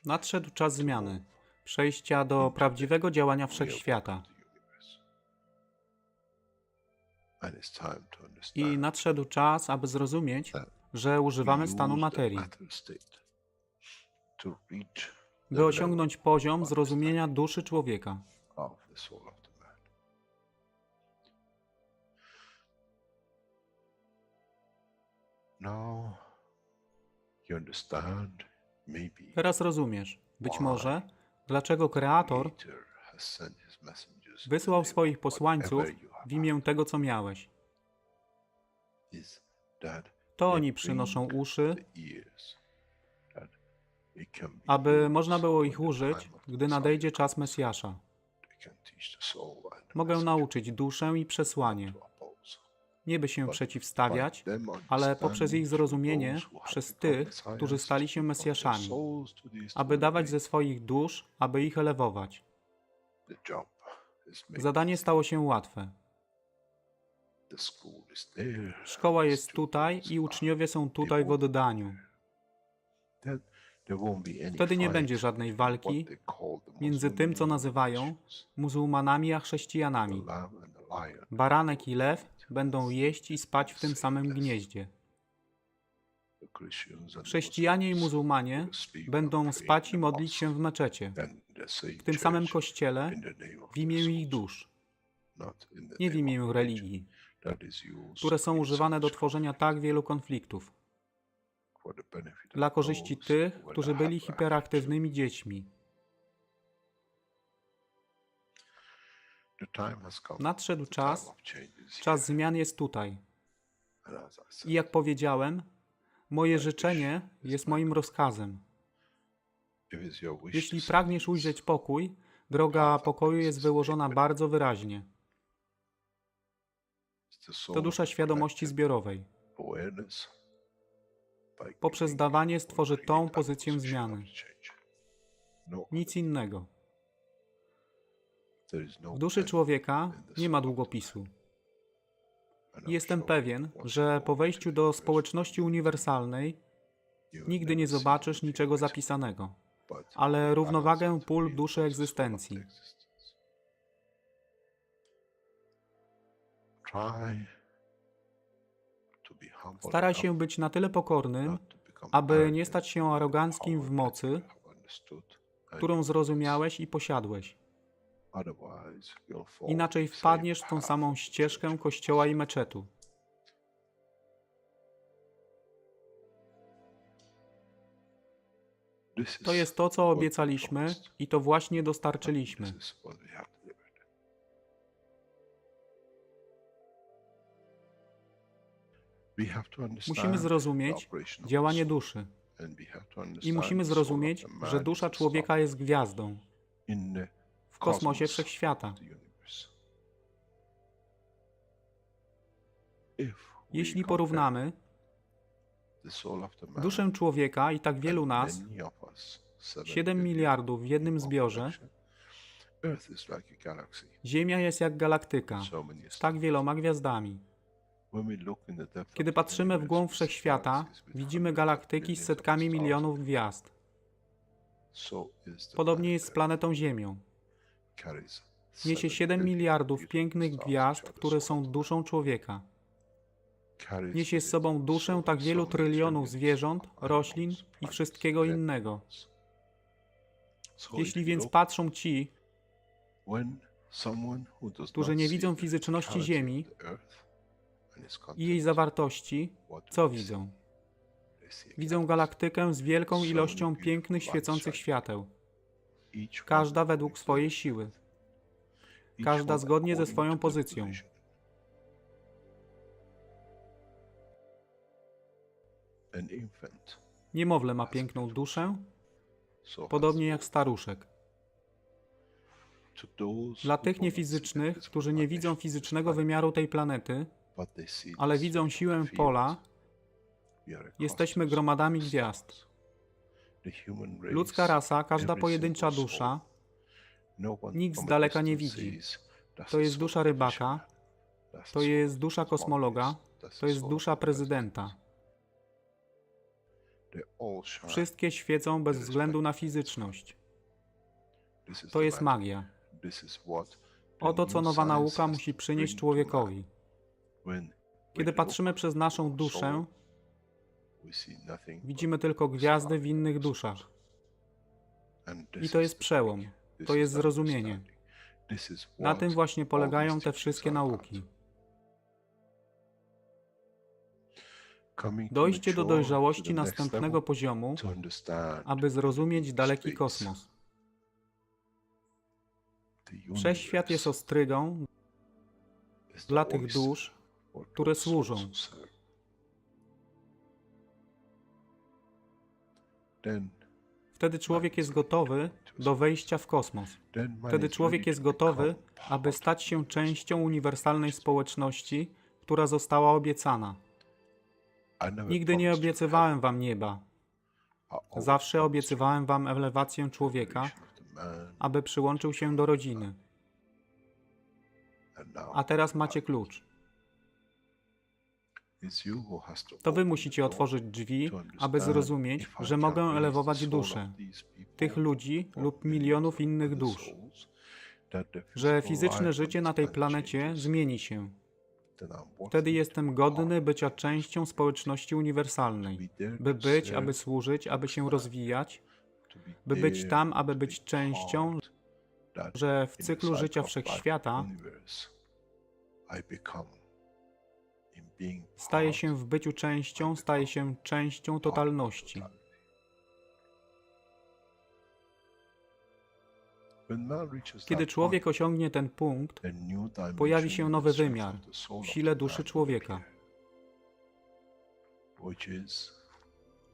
Nadszedł czas zmiany, przejścia do prawdziwego działania wszechświata. I nadszedł czas, aby zrozumieć, że używamy stanu materii, by osiągnąć poziom zrozumienia duszy człowieka. Teraz rozumiesz, być może, dlaczego Kreator wysłał swoich posłańców w imię tego, co miałeś. To oni przynoszą uszy, aby można było ich użyć, gdy nadejdzie czas Mesjasza. Mogę nauczyć duszę i przesłanie, nie by się przeciwstawiać, ale poprzez ich zrozumienie przez tych, którzy stali się Mesjaszami, aby dawać ze swoich dusz, aby ich elewować. Zadanie stało się łatwe. Szkoła jest tutaj i uczniowie są tutaj w oddaniu. Wtedy nie będzie żadnej walki między tym, co nazywają muzułmanami, a chrześcijanami. Baranek i lew będą jeść i spać w tym samym gnieździe. Chrześcijanie i muzułmanie będą spać i modlić się w meczecie, w tym samym kościele, w imię ich dusz, nie w imię religii, które są używane do tworzenia tak wielu konfliktów, dla korzyści tych, którzy byli hiperaktywnymi dziećmi. Nadszedł czas zmian jest tutaj. I jak powiedziałem, moje życzenie jest moim rozkazem. Jeśli pragniesz ujrzeć pokój, droga pokoju jest wyłożona bardzo wyraźnie. To dusza świadomości zbiorowej. Poprzez dawanie stworzy tą pozycję zmiany. Nic innego. W duszy człowieka nie ma długopisu. Jestem pewien, że po wejściu do społeczności uniwersalnej nigdy nie zobaczysz niczego zapisanego, ale równowagę pól duszy egzystencji. Staraj się być na tyle pokornym, aby nie stać się aroganckim w mocy, którą zrozumiałeś i posiadłeś. Inaczej wpadniesz w tą samą ścieżkę kościoła i meczetu. To jest to, co obiecaliśmy i to właśnie dostarczyliśmy. Musimy zrozumieć działanie duszy i musimy zrozumieć, że dusza człowieka jest gwiazdą w kosmosie wszechświata. Jeśli porównamy duszę człowieka i tak wielu nas, 7 miliardów w jednym zbiorze, Ziemia jest jak galaktyka z tak wieloma gwiazdami. Kiedy patrzymy w głąb wszechświata, widzimy galaktyki z setkami milionów gwiazd. Podobnie jest z planetą Ziemią. Niesie 7 miliardów pięknych gwiazd, które są duszą człowieka. Niesie z sobą duszę tak wielu trylionów zwierząt, roślin i wszystkiego innego. Jeśli więc patrzą ci, którzy nie widzą fizyczności Ziemi i jej zawartości, co widzą? Widzą galaktykę z wielką ilością pięknych, świecących świateł. Każda według swojej siły. Każda zgodnie ze swoją pozycją. Niemowlę ma piękną duszę, podobnie jak staruszek. Dla tych niefizycznych, którzy nie widzą fizycznego wymiaru tej planety, ale widzą siłę pola, jesteśmy gromadami gwiazd. Ludzka rasa, każda pojedyncza dusza, nikt z daleka nie widzi. To jest dusza rybaka, to jest dusza kosmologa, to jest dusza prezydenta. Wszystkie świecą bez względu na fizyczność. To jest magia. Oto co nowa nauka musi przynieść człowiekowi. Kiedy patrzymy przez naszą duszę, widzimy tylko gwiazdy w innych duszach. I to jest przełom. To jest zrozumienie. Na tym właśnie polegają te wszystkie nauki. Dojście do dojrzałości następnego poziomu, aby zrozumieć daleki kosmos. Wszechświat jest ostrygą dla tych dusz, które służą. Wtedy człowiek jest gotowy do wejścia w kosmos. Wtedy człowiek jest gotowy, aby stać się częścią uniwersalnej społeczności, która została obiecana. Nigdy nie obiecywałem wam nieba. Zawsze obiecywałem wam elewację człowieka, aby przyłączył się do rodziny. A teraz macie klucz. To wy musicie otworzyć drzwi, aby zrozumieć, że mogę elewować duszę tych ludzi lub milionów innych dusz, że fizyczne życie na tej planecie zmieni się. Wtedy jestem godny bycia częścią społeczności uniwersalnej, by być, aby służyć, aby się rozwijać, by być tam, aby być częścią, że w cyklu życia wszechświata staje się w byciu częścią, staje się częścią totalności. Kiedy człowiek osiągnie ten punkt, pojawi się nowy wymiar w sile duszy człowieka,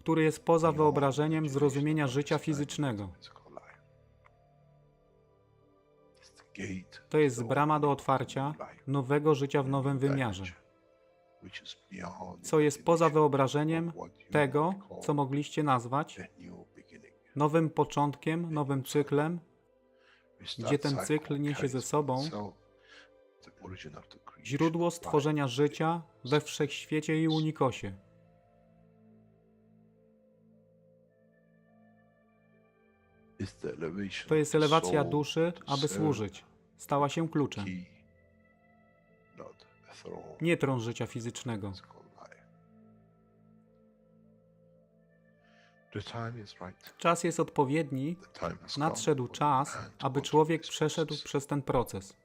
który jest poza wyobrażeniem zrozumienia życia fizycznego. To jest brama do otwarcia nowego życia w nowym wymiarze, co jest poza wyobrażeniem tego, co mogliście nazwać nowym początkiem, nowym cyklem, gdzie ten cykl niesie ze sobą źródło stworzenia życia we wszechświecie i unikosie. To jest elewacja duszy, aby służyć. Stała się kluczem. Nie tron życia fizycznego. Czas jest odpowiedni, nadszedł czas, aby człowiek przeszedł przez ten proces.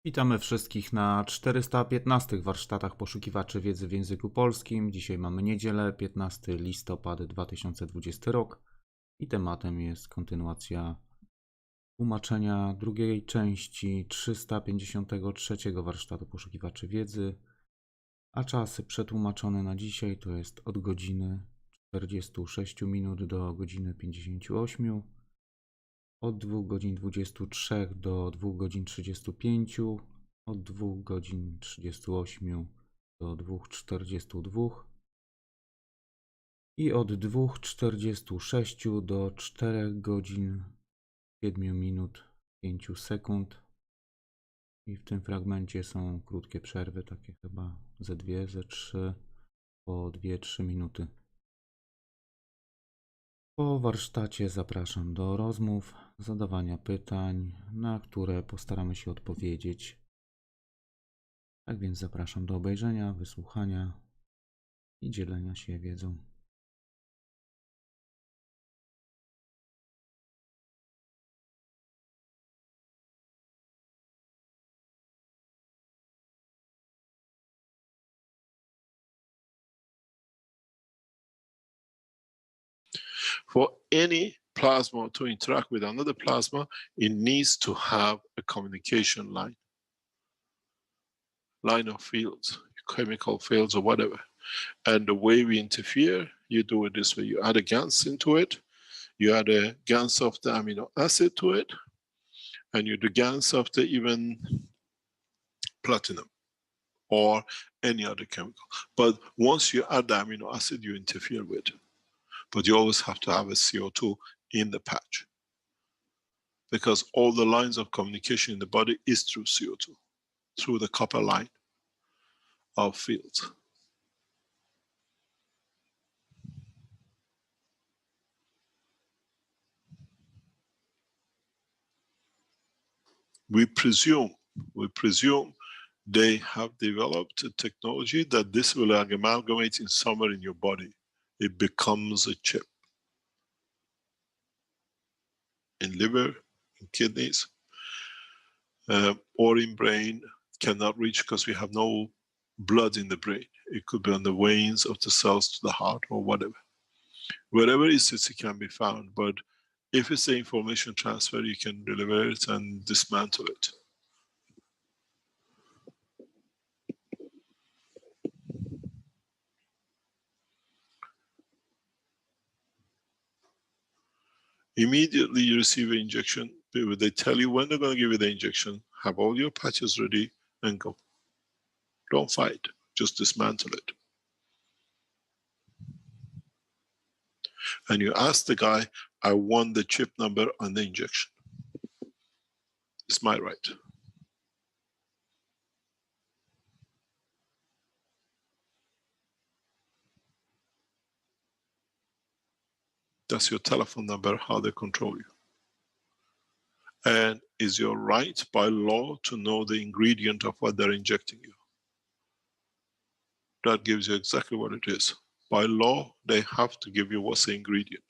Witamy wszystkich na 415 warsztatach poszukiwaczy wiedzy w języku polskim. Dzisiaj mamy niedzielę, 15 listopada 2020 rok i tematem jest kontynuacja tłumaczenia drugiej części 353 warsztatu poszukiwaczy wiedzy, a czasy przetłumaczone na dzisiaj to jest od godziny 46 minut do godziny 58, od 2 godzin 23 do 2 godzin 35, od 2 godzin 38 do 2:42 i od 2:46 do 4 godzin 7 minut 5 sekund. I w tym fragmencie są krótkie przerwy, takie chyba ze 2, ze 3, po 2-3 minuty. Po warsztacie zapraszam do rozmów, zadawania pytań, na które postaramy się odpowiedzieć. Tak więc zapraszam do obejrzenia, wysłuchania i dzielenia się wiedzą. For any plasma to interact with another plasma, it needs to have a communication line. line of fields, chemical fields or whatever. And the way we interfere, you do it this way. You add a GANs into it, you add a GANs of the amino acid to it, and you do GANs of the even platinum or any other chemical. But once you add the amino acid, you interfere with. But you always have to have a CO2 in the patch, because all the lines of communication in the body is through CO2, through the copper line of fields. We presume they have developed a technology that this will amalgamate in somewhere in your body. It becomes a chip. In liver, in kidneys, or in brain, cannot reach because we have no blood in the brain. It could be on the veins of the cells to the heart or whatever. Wherever it sits, it can be found. But if it's the information transfer, you can deliver it and dismantle it. Immediately you receive an injection, they tell you when they're going to give you the injection, have all your patches ready and go. Don't fight, just dismantle it. And you ask the guy, I want the chip number on the injection. It's my right. That's your telephone number, how they control you. And is your right by law to know the ingredient of what they're injecting you. That gives you exactly what it is. By law, they have to give you what's the ingredient.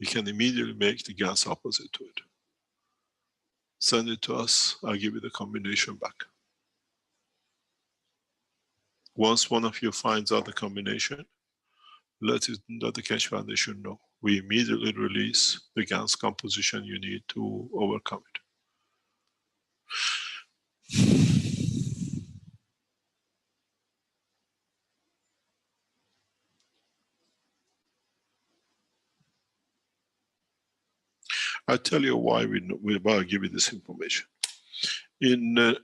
You can immediately make the gas opposite to it. Send it to us, I'll give you the combination back. Once one of you finds out the combination, let the Keshe Foundation know. We immediately release the GANs composition you need to overcome it. I'll tell you why we're about to give you this information. In the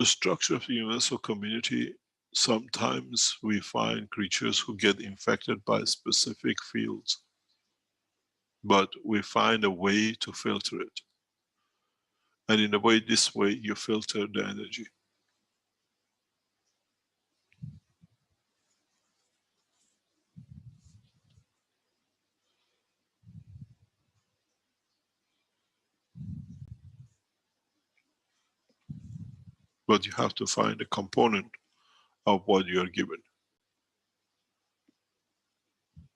structure of the universal community, sometimes we find creatures who get infected by specific fields, but we find a way to filter it. And in a way, this way, you filter the energy. But you have to find a component of what you are given.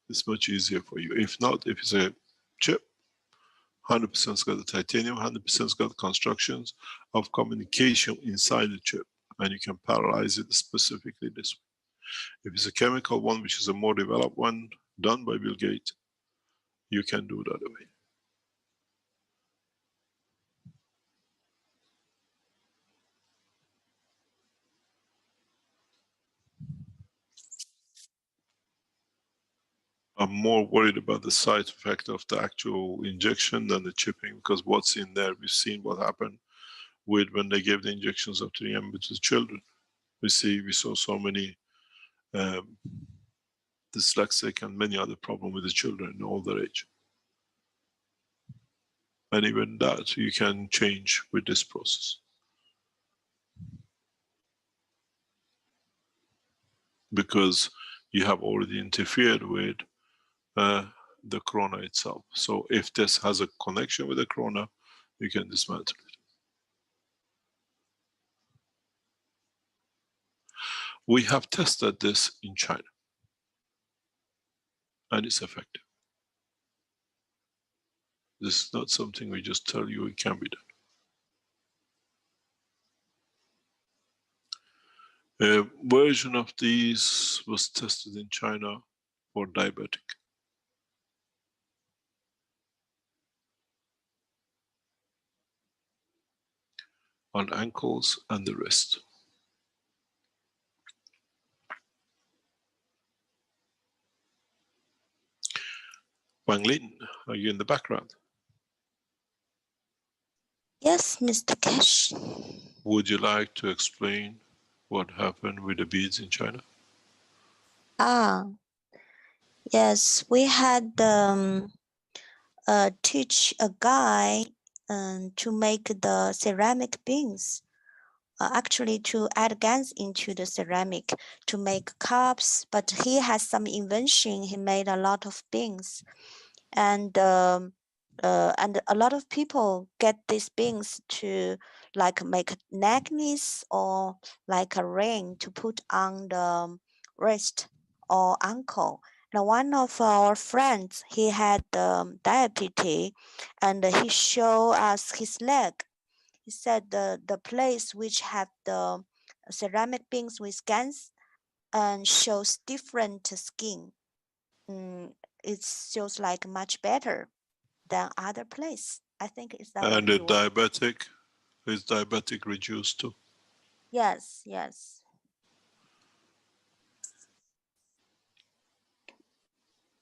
It's much easier for you. If not, if it's a chip, 100%'s got the titanium, 100%'s got constructions of communication inside the chip, and you can parallelize it specifically this way. If it's a chemical one, which is a more developed one, done by Bill Gates, you can do it the other way. I'm more worried about the side effect of the actual injection than the chipping, because what's in there, we've seen what happened with when they gave the injections of 3M to the children. We saw so many dyslexic and many other problems with the children in older age. And even that you can change with this process. Because you have already interfered with the corona itself. So if this has a connection with the corona, you can dismantle it. We have tested this in China, and it's effective. This is not something we just tell you it can be done. A version of these was tested in China for diabetic. on ankles and the wrist. Wang Lin, are you in the background? Yes, Mr. Keshe. Would you like to explain what happened with the beads in China? Yes, we had teach a guy to make the ceramic beings. Actually, to add gas into the ceramic to make cups, but he has some invention. He made a lot of beings, and a lot of people get these beings to like make a necklace or like a ring to put on the wrist or ankle. Now, one of our friends, he had diabetes, and he showed us his leg. He said the place which have the ceramic beings with gans and shows different skin. It shows like much better than other place. I think is that. And the diabetic, is diabetic reduced too? Yes, yes.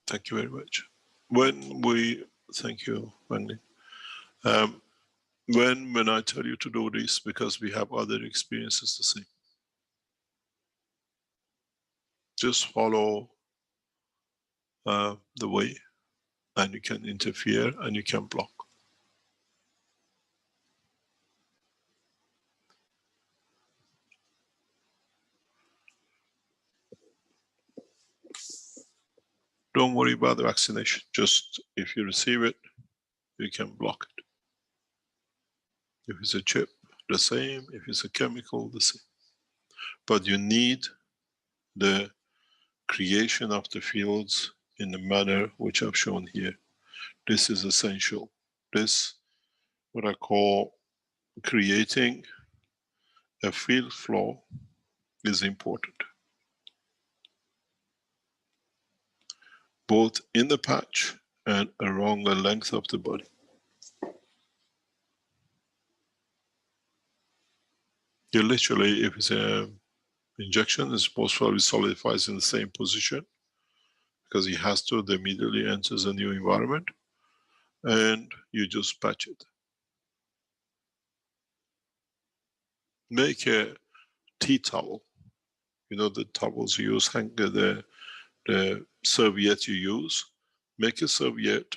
Thank you very much. Thank you, Wang Lin. When I tell you to do this, because we have other experiences the same. Just follow the way, and you can interfere and you can block. Don't worry about the vaccination. Just if you receive it, you can block it. If it's a chip, the same. If it's a chemical, the same. But you need the creation of the fields in the manner which I've shown here. This is essential. This, what I call creating a field flow, is important. Both in the patch and along the length of the body. You literally, if it's an injection, it's most probably solidifies in the same position because he has to, it immediately enters a new environment, and you just patch it. Make a tea towel. You know the towels you use, the serviette you use. Make a serviette,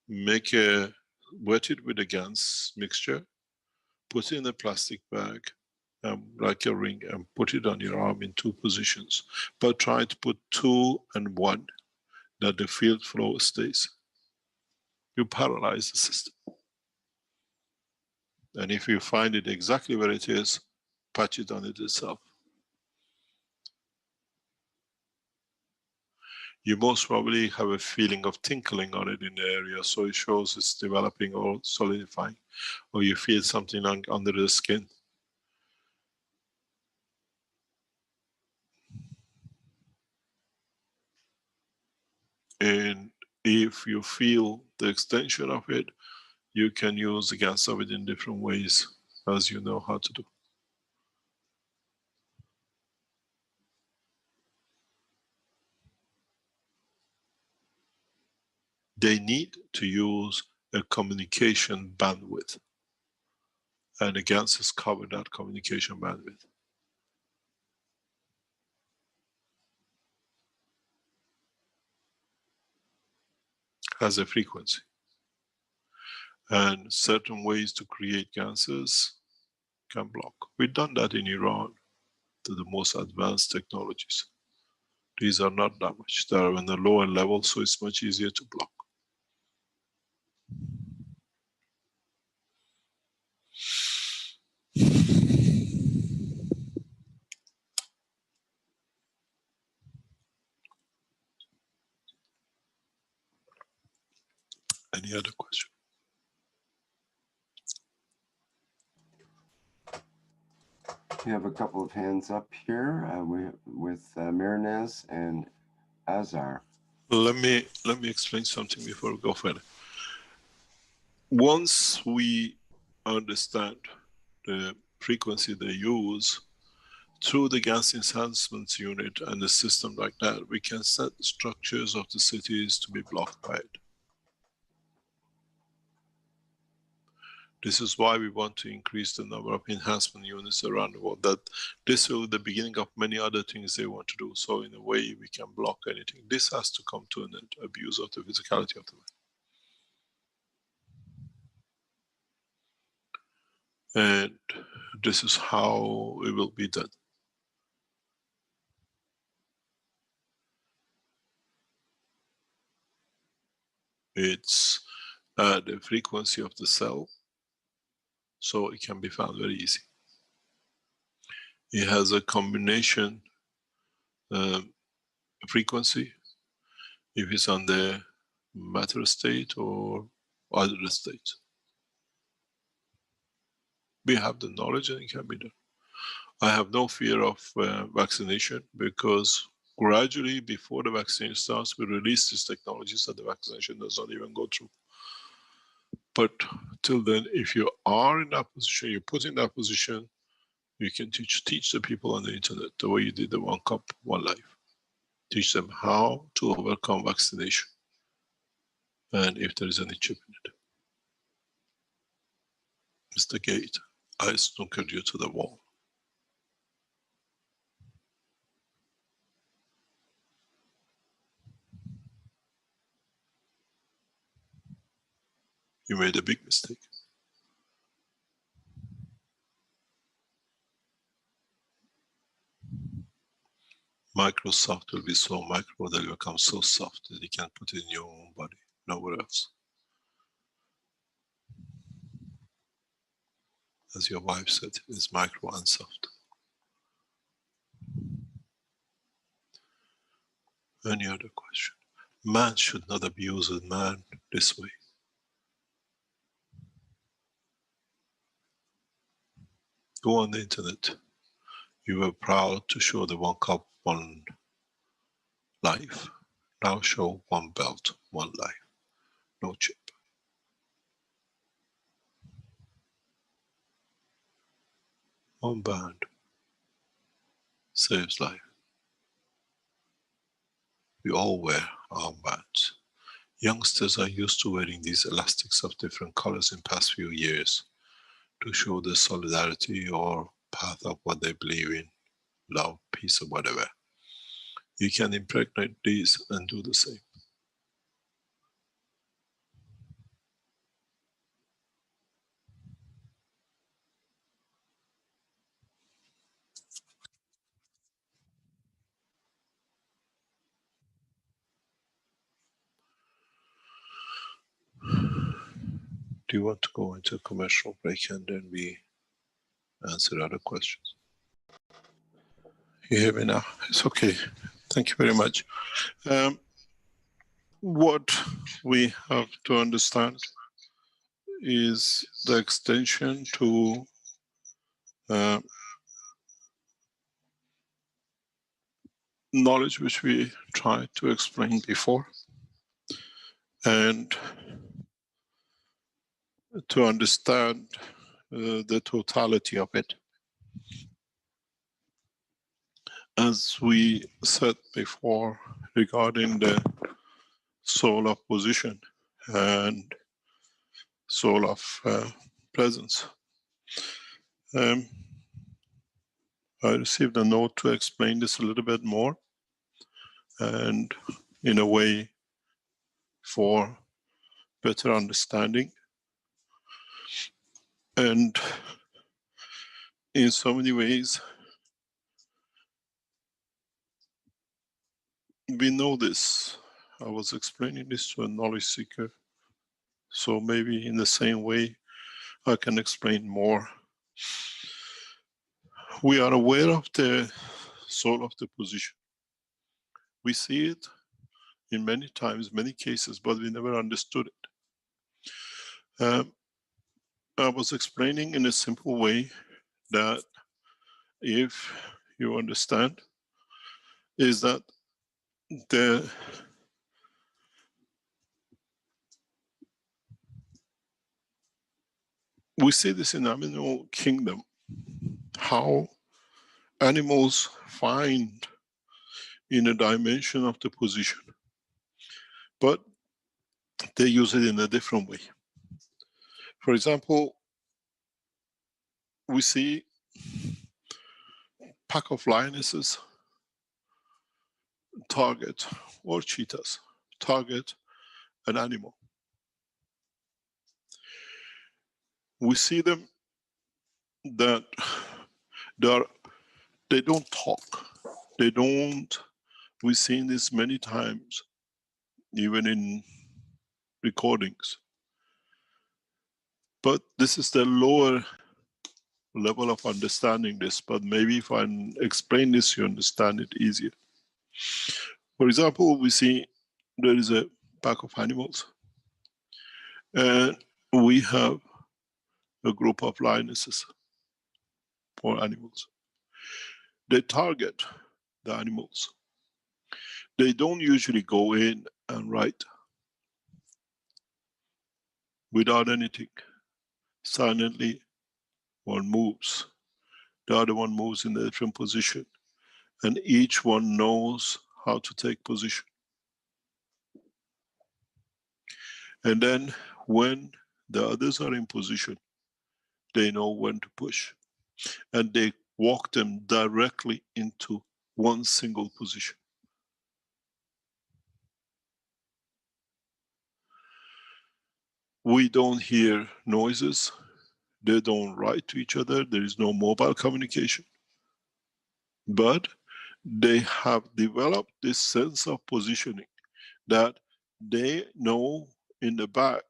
wet it with a GANS mixture, put it in a plastic bag, like a ring, and put it on your arm in 2 positions. But try to put 2 and 1, that the field flow stays. You paralyze the system. And if you find it exactly where it is, patch it on it itself. You most probably have a feeling of tinkling on it in the area, so it shows it's developing or solidifying, or you feel something under the skin. And if you feel the extension of it, you can use the gas of it in different ways, as you know how to do. They need to use a communication bandwidth, and the gas has covered that communication bandwidth. Has a frequency. And certain ways to create gases can block. We've done that in Iran to the most advanced technologies. These are not that much. They are on the lower level, so it's much easier to block. Any other question? We have a couple of hands up here with Miranez and Azar. Let me explain something before we go further. Once we understand the frequency they use, through the gas enhancement unit and the system like that, we can set the structures of the cities to be blocked by it. This is why we want to increase the number of enhancement units around the world, that this will be the beginning of many other things they want to do. So in a way, we can block anything. This has to come to an end, abuse of the physicality of the mind. And this is how it will be done. It's the frequency of the cell, so it can be found very easy. It has a combination frequency, if it's on the matter state or other state. We have the knowledge and it can be done. I have no fear of vaccination, because gradually, before the vaccine starts, we release these technologies that the vaccination does not even go through. But till then, if you are in that position, you're put in that position, you can teach the people on the internet the way you did the One Cup, One Life. Teach them how to overcome vaccination, and if there is any chip in it. Mr. Gate, I snookered you to the wall. You made a big mistake. Microsoft will be so micro that it will become so soft that you can put it in your own body, nowhere else. As your wife said, it's micro and soft. Any other question? Man should not abuse a man this way. Go on the internet. You were proud to show the One Cup, One Life. Now show One Belt, One Life. No chip. One band saves life. We all wear armbands. Youngsters are used to wearing these elastics of different colors in past few years to show the solidarity or path of what they believe in, love, peace, or whatever. You can impregnate these and do the same. Do you want to go into a commercial break and then we answer other questions? You hear me now? It's okay. Thank you very much. What we have to understand is the extension to knowledge which we tried to explain before, and to understand the totality of it. As we said before regarding the soul of position and soul of presence, I received a note to explain this a little bit more, and in a way for better understanding. And in so many ways, we know this. I was explaining this to a knowledge seeker, so maybe in the same way I can explain more. We are aware of the soul of the position. We see it in many times, many cases, but we never understood it. I was explaining in a simple way that if you understand, is that the we see this in animal kingdom, how animals find in a dimension of the position, but they use it in a different way. For example, we see pack of lionesses target, or cheetahs target an animal. We see them that they don't talk. We've seen this many times, even in recordings. But this is the lower level of understanding this, but maybe if I explain this, you understand it easier. For example, we see there is a pack of animals, and we have a group of lionesses or animals. They target the animals. They don't usually go in and right without anything. Silently, one moves. The other one moves in a different position, and each one knows how to take position. And then when the others are in position, they know when to push, and they walk them directly into one single position. We don't hear noises. They don't write to each other. There is no mobile communication. But they have developed this sense of positioning that they know in the back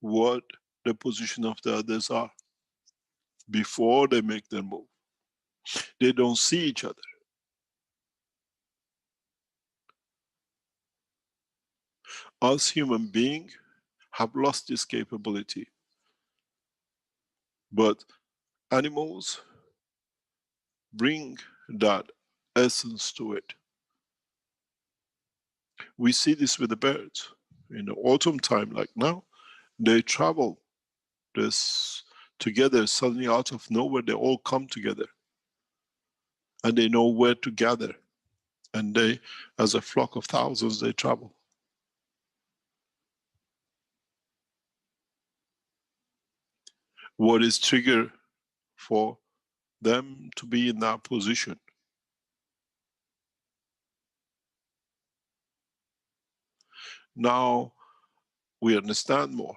what the position of the others are before they make their move. They don't see each other. Us human beings have lost this capability. But animals bring that essence to it. We see this with the birds. In the autumn time, like now, they travel this together. Suddenly out of nowhere, they all come together. And they know where to gather. And they, as a flock of thousands, they travel. What is trigger for them to be in that position? Now we understand more,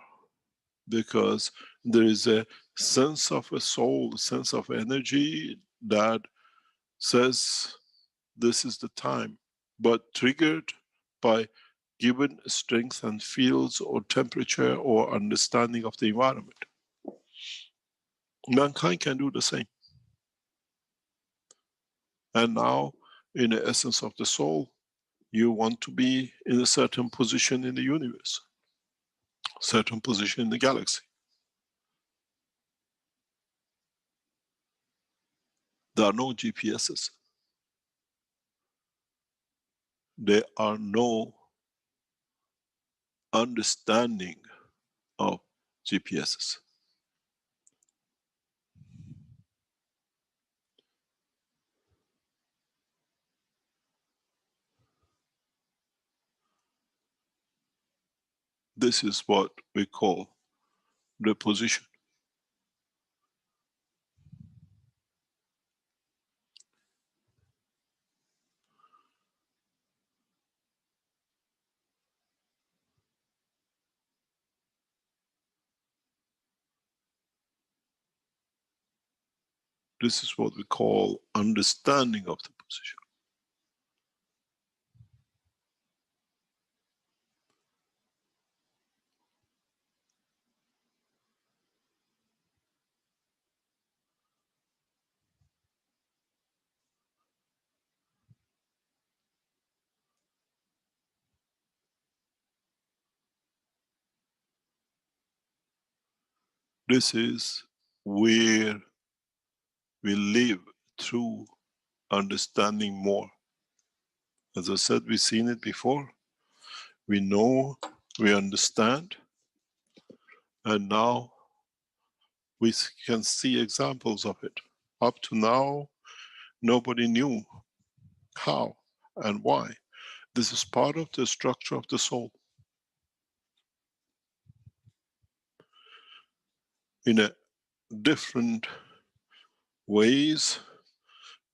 because there is a sense of a soul, a sense of energy that says this is the time, but triggered by given strength and fields or temperature or understanding of the environment. Mankind can do the same. And now, in the essence of the soul, you want to be in a certain position in the universe, certain position in the galaxy. There are no GPSs. There are no understanding of GPSs. This is what we call the position. This is what we call understanding of the position. This is where we live through understanding more. As I said, we've seen it before. We know, we understand, and now we can see examples of it. Up to now, nobody knew how and why. This is part of the structure of the soul. In a different ways,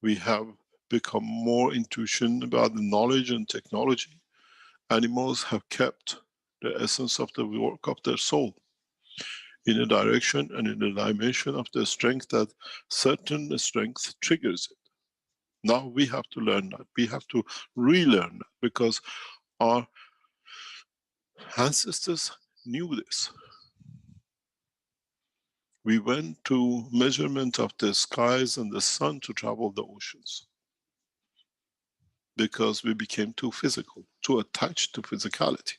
we have become more intuition about the knowledge and technology. Animals have kept the essence of the work of their soul in a direction and in a dimension of the strength that certain strength triggers it. Now we have to learn that. We have to relearn that because our ancestors knew this. We went to measurement of the skies and the sun to travel the oceans because we became too physical, too attached to physicality.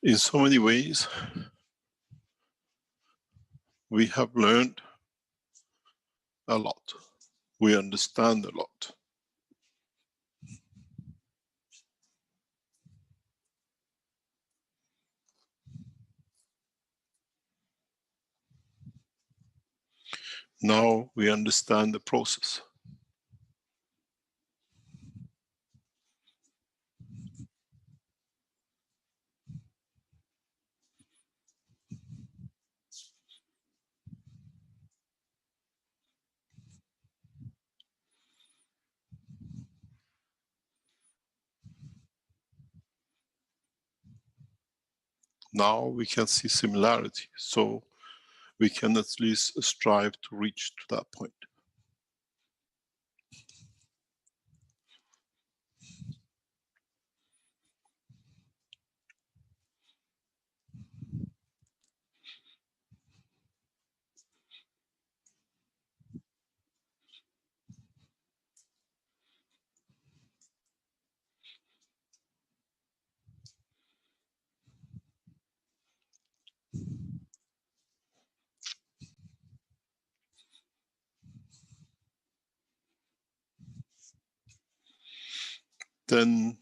In so many ways, we have learned a lot. We understand a lot. Now we understand the process. Now we can see similarity, so we can at least strive to reach to that point. Then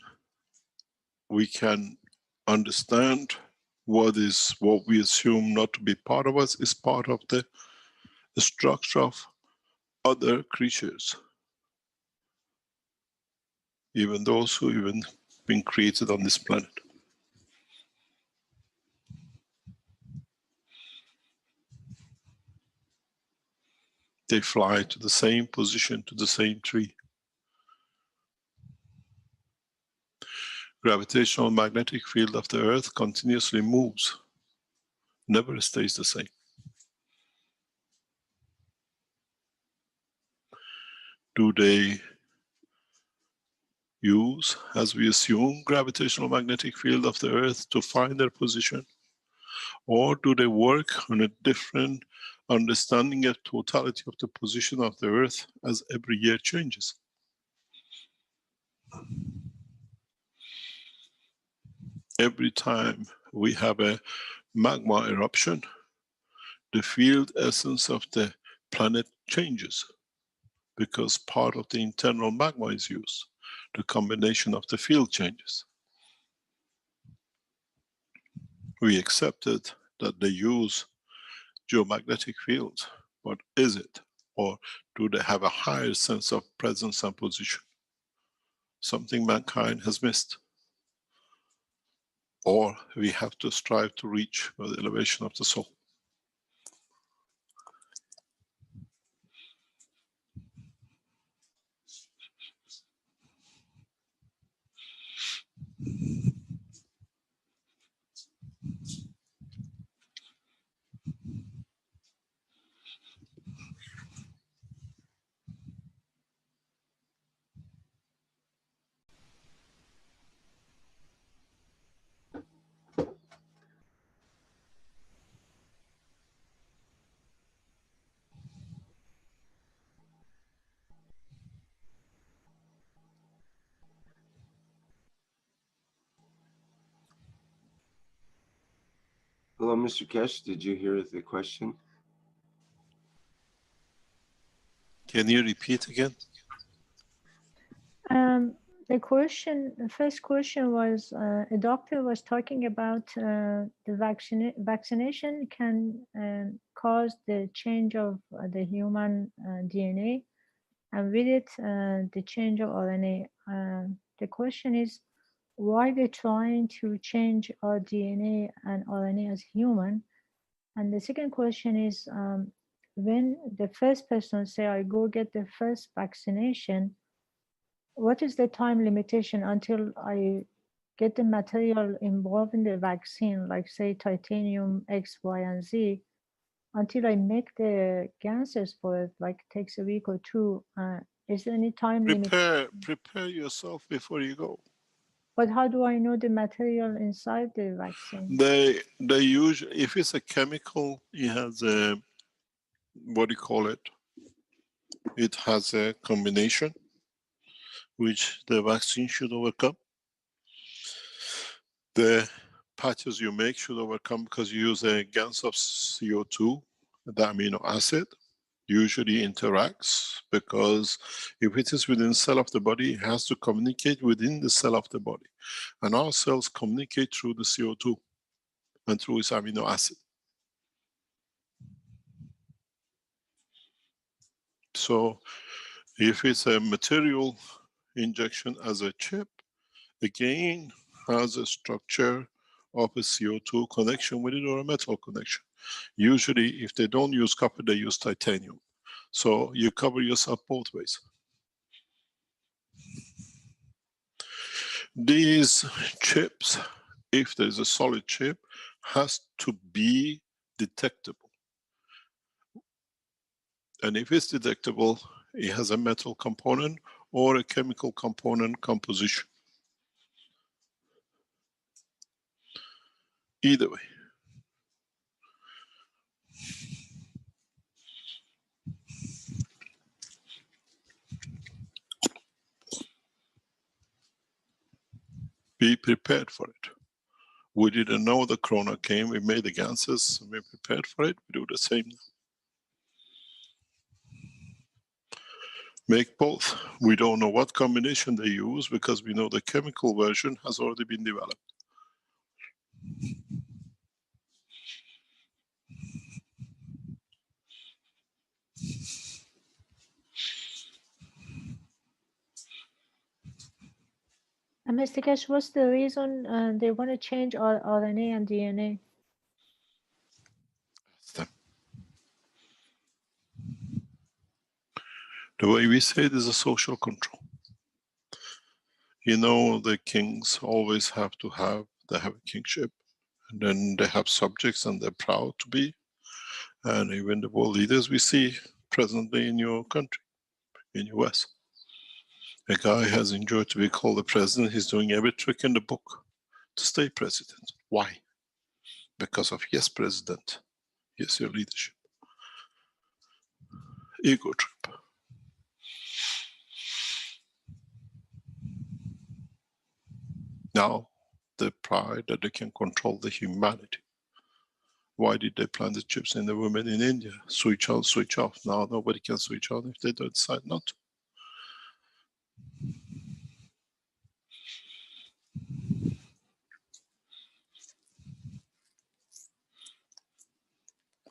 we can understand what we assume not to be part of us is part of the structure of other creatures. Even those who even been created on this planet. They fly to the same position, to the same tree. Gravitational magnetic field of the Earth continuously moves, never stays the same. Do they use, as we assume, gravitational magnetic field of the Earth to find their position? Or do they work on a different understanding of totality of the position of the Earth as every year changes? Every time we have a magma eruption, the field essence of the planet changes because part of the internal magma is used. The combination of the field changes. We accepted that they use geomagnetic fields, but is it? Or do they have a higher sense of presence and position? Something mankind has missed. Or we have to strive to reach the elevation of the soul. Hello, Mr. Keshe. Did you hear the question? Can you repeat again? The first question was, a doctor was talking about the vaccination can cause the change of the human DNA, and with it, the change of RNA. The question is, why they're trying to change our DNA and RNA as human? And the second question is, when the first person say, I go get the first vaccination, what is the time limitation until I get the material involved in the vaccine, like say titanium X, Y, and Z, until I make the gases for it, like takes a week or two? Is there any time limit? Prepare yourself before you go. But how do I know the material inside the vaccine? They usually, if it's a chemical, it has a, what do you call it? It has a combination which the vaccine should overcome. The patches you make should overcome, because you use a GANs of CO2, the amino acid usually interacts, because if it is within the cell of the body, it has to communicate within the cell of the body. And our cells communicate through the CO2 and through its amino acid. So if it's a material injection as a chip, again has a structure of a CO2 connection with it or a metal connection. Usually if they don't use copper, they use titanium. So you cover yourself both ways. These chips, if there's a solid chip, has to be detectable. And if it's detectable, it has a metal component or a chemical component composition. Either way. Be prepared for it. We didn't know the corona came, we made the gases, we prepared for it, we do the same now. Make both. We don't know what combination they use because we know the chemical version has already been developed. And Mr. Keshe, what's the reason they want to change our RNA and DNA? The way we say it is a social control. You know, the kings always have to have, they have a kingship, and then they have subjects and they're proud to be. And even the world leaders we see presently in your country, in US. A guy has enjoyed to be called the president. He's doing every trick in the book to stay president. Why? Because of yes, president. Yes, your leadership. Ego trip. Now, the pride that they can control the humanity. Why did they plant the chips in the women in India? Switch on, switch off. Now nobody can switch on if they don't decide not to.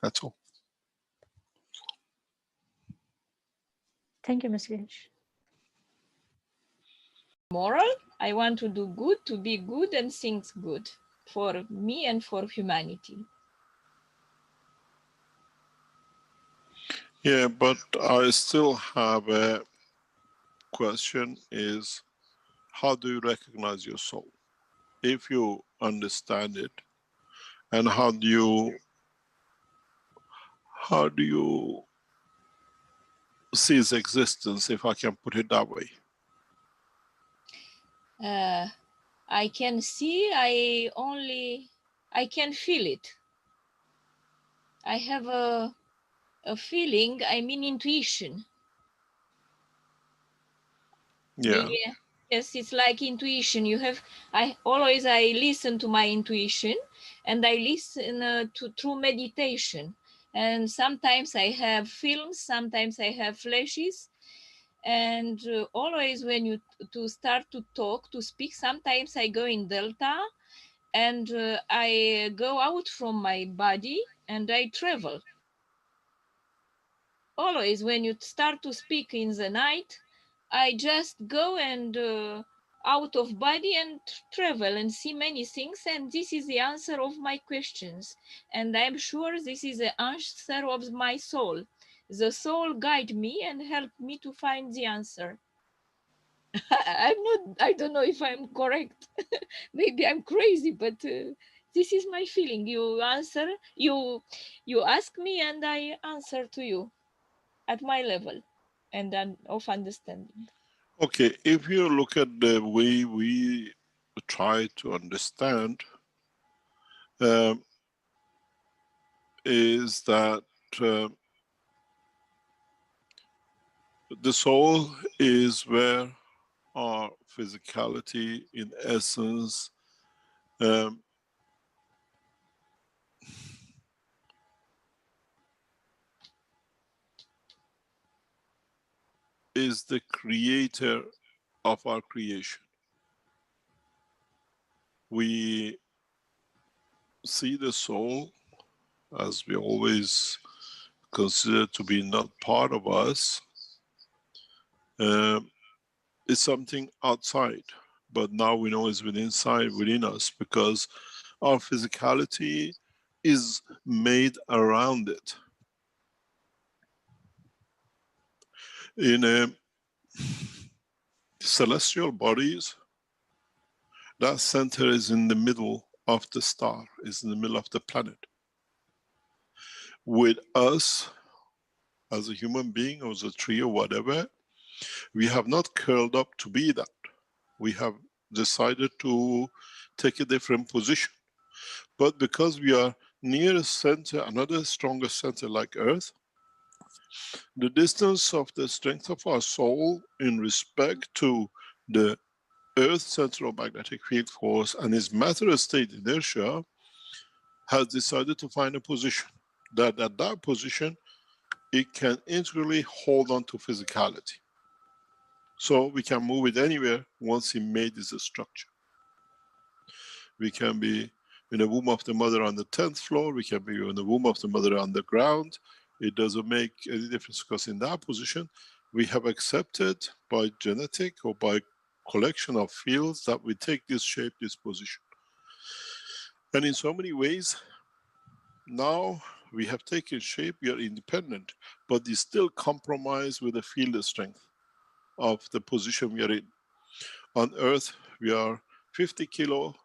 That's all. Thank you, Mr. Keshe. Moral, I want to do good, to be good and things good for me and for humanity. Yeah, but I still have a question is, how do you recognize your soul? If you understand it, and how do you see its existence, if I can put it that way? I can see, I can feel it. I have a feeling, I mean intuition. Yeah. Yes, it's like intuition. I always listen to my intuition, and I listen through meditation. And sometimes I have films, sometimes I have flashes. And always when you to start to talk, to speak, sometimes I go in delta, and I go out from my body and I travel. Always when you start to speak in the night, I just go and out of body and travel and see many things, and this is the answer of my questions, and I'm sure this is the answer of my soul. The soul guide me and help me to find the answer. I don't know if I'm correct. Maybe I'm crazy, but this is my feeling. You ask me and I answer to you at my level and of understanding. Okay, if you look at the way we try to understand, is that the soul is where our physicality, in essence, is the creator of our creation. We see the soul, as we always consider to be not part of us, is something outside, but now we know it's within us, because our physicality is made around it. In celestial bodies, that center is in the middle of the star, is in the middle of the planet. With us, as a human being or as a tree or whatever, we have not curled up to be that. We have decided to take a different position. But because we are near a center, another stronger center like Earth, the distance of the strength of our soul in respect to the Earth's central magnetic field force and its matter state inertia has decided to find a position that at that position it can integrally hold on to physicality. So we can move it anywhere once it made this structure. We can be in the womb of the mother on the 10th floor, we can be in the womb of the mother on the ground. It doesn't make any difference, because in that position we have accepted by genetic or by collection of fields that we take this shape, this position. And in so many ways, now we have taken shape, we are independent, but we still compromise with the field strength of the position we are in. On Earth, we are 50 kilo,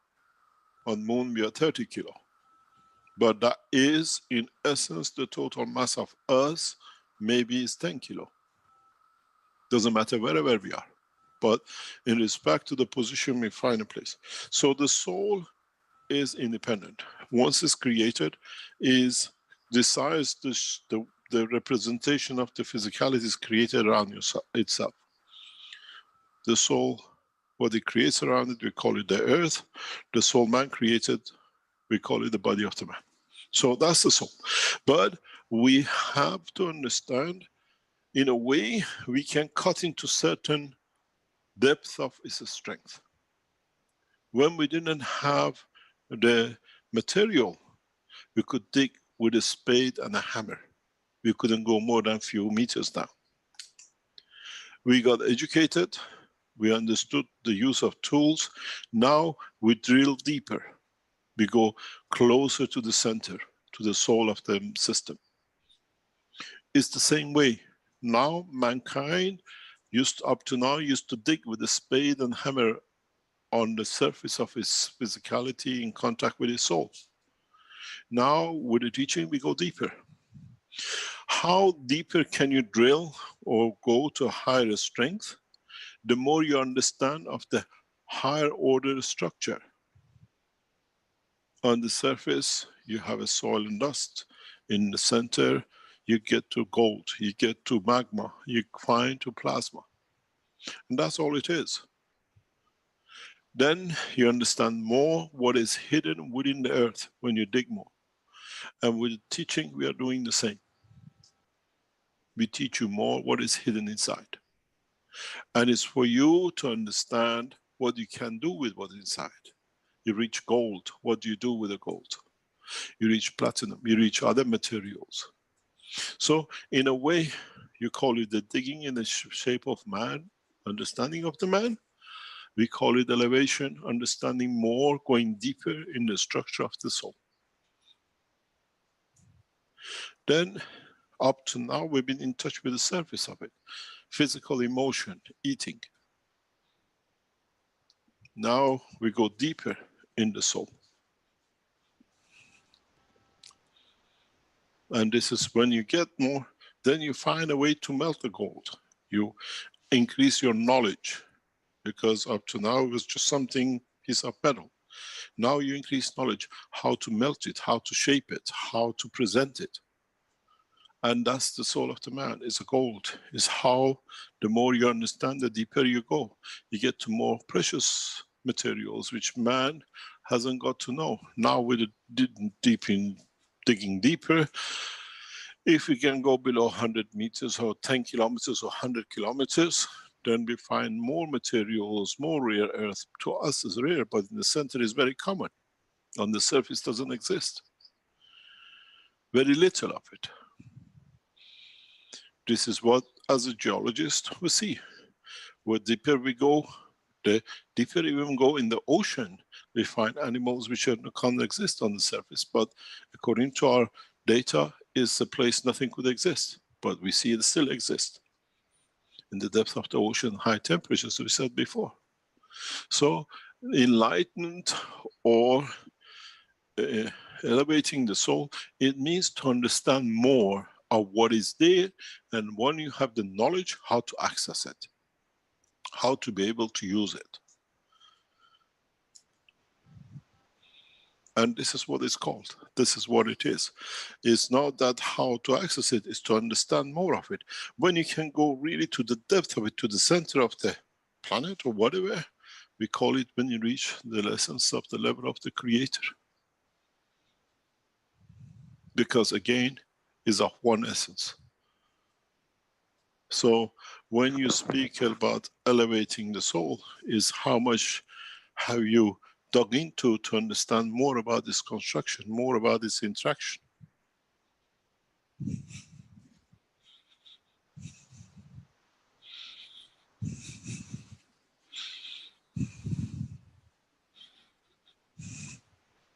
on Moon, we are 30 kilo. But that is, in essence, the total mass of us, maybe is 10 kilo. Doesn't matter wherever we are. But in respect to the position, we find a place. So the soul is independent. Once it's created, is decides the representation of the physicality is created around itself. The soul, what it creates around it, we call it the earth. The soul man created, we call it the body of the man. So that's the soul. But we have to understand, in a way, we can cut into certain depth of its strength. When we didn't have the material, we could dig with a spade and a hammer. We couldn't go more than a few meters down. We got educated, we understood the use of tools. Now we drill deeper. We go closer to the center, to the soul of the system. It's the same way. Now mankind up to now used to dig with a spade and hammer on the surface of his physicality in contact with his soul. Now with the teaching we go deeper. How deeper can you drill or go to higher strength? The more you understand of the higher order structure. On the surface, you have a soil and dust. In the center, you get to gold, you get to magma, you find to plasma. And that's all it is. Then you understand more what is hidden within the earth when you dig more. And with teaching, we are doing the same. We teach you more what is hidden inside. And it's for you to understand what you can do with what's inside. You reach gold, what do you do with the gold? You reach platinum, you reach other materials. So in a way, you call it the digging in the shape of man, understanding of the man. We call it elevation, understanding more, going deeper in the structure of the soul. Then, up to now, we've been in touch with the surface of it. Physical emotion, eating. Now we go deeper in the soul. And this is when you get more, then you find a way to melt the gold. You increase your knowledge, because up to now it was just something, piece of metal. Now you increase knowledge, how to melt it, how to shape it, how to present it. And that's the soul of the man, is a gold. Is how the more you understand, the deeper you go. You get to more precious materials, which man hasn't got to know. Now with the digging deeper, if we can go below 100 meters or 10 kilometers or 100 kilometers, then we find more materials, more rare earth. To us is rare, but in the center is very common. On the surface doesn't exist. Very little of it. This is what, as a geologist, we see. The deeper we go, the deeper we even go in the ocean, we find animals which can't exist on the surface. But according to our data, is a place nothing could exist. But we see it still exists. In the depth of the ocean, high temperatures, we said before. So enlightenment or elevating the soul, it means to understand more of what is there, and when you have the knowledge, how to access it, how to be able to use it. And this is what it's called. This is what it is. It's not that how to access it, it's to understand more of it. When you can go really to the depth of it, to the center of the planet or whatever, we call it when you reach the essence of the level of the creator. Because again, is of one essence. So when you speak about elevating the soul, is how much have you dug into to understand more about this construction, more about this interaction.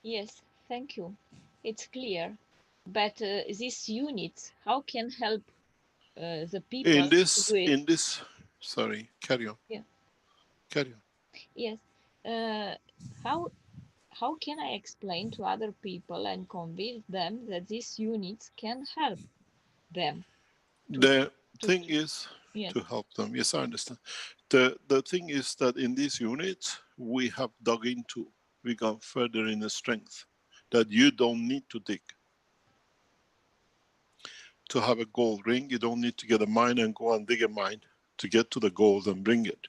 Yes, thank you. It's clear. But these units, how can help the people In to do it? Sorry, carry on. Yeah. Carry on. Yes. How can I explain to other people and convince them that these units can help them? The thing is yes. to help them. Yes, I understand. The thing is that in these units, we have dug into, we gone further in the strength that you don't need to dig. To have a gold ring, you don't need to get a mine and go and dig a mine to get to the gold and bring it.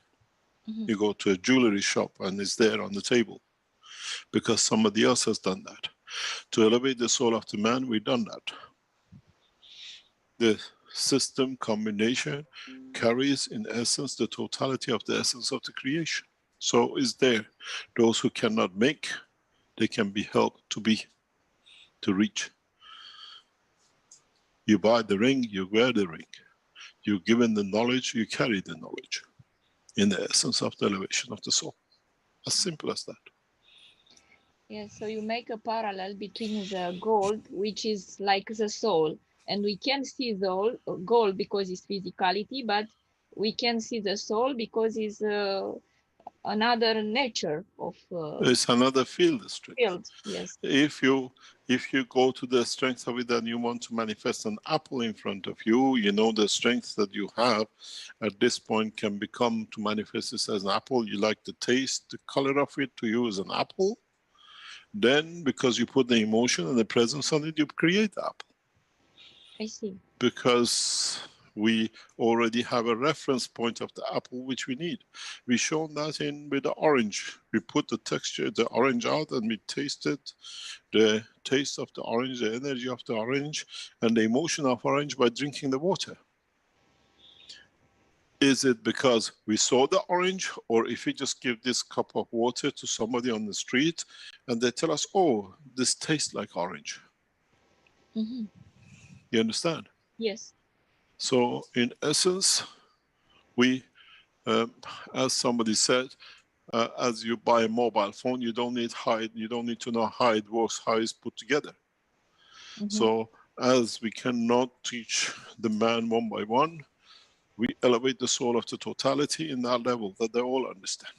Mm-hmm. You go to a jewelry shop and it's there on the table because somebody else has done that. To elevate the soul of the man, we've done that. The system combination carries in essence the totality of the essence of the creation. So is there. Those who cannot make, they can be helped to reach. You buy the ring, you wear the ring. You're given the knowledge, you carry the knowledge in the essence of the elevation of the soul. As simple as that. Yes, so you make a parallel between the gold, which is like the soul, and we can see the gold because it's physicality, but we can see the soul because it's another nature of it's another field strength. Yes. If you go to the strength of it and you want to manifest an apple in front of you, you know the strength that you have at this point can become to manifest this as an apple. You like the taste, the color of it to you as an apple. Then because you put the emotion and the presence on it, you create the apple. I see. Because we already have a reference point of the apple which we need. We shown that with the orange. We put the texture, the orange out, and we tasted the taste of the orange, the energy of the orange, and the emotion of orange by drinking the water. Is it because we saw the orange, or if we just give this cup of water to somebody on the street and they tell us, oh, this tastes like orange? Mm-hmm. You understand? Yes. So in essence, we, as somebody said, as you buy a mobile phone, you don't need to know how it works, how it's put together. Mm-hmm. So as we cannot teach the man one by one, we elevate the soul of the totality in that level that they all understand.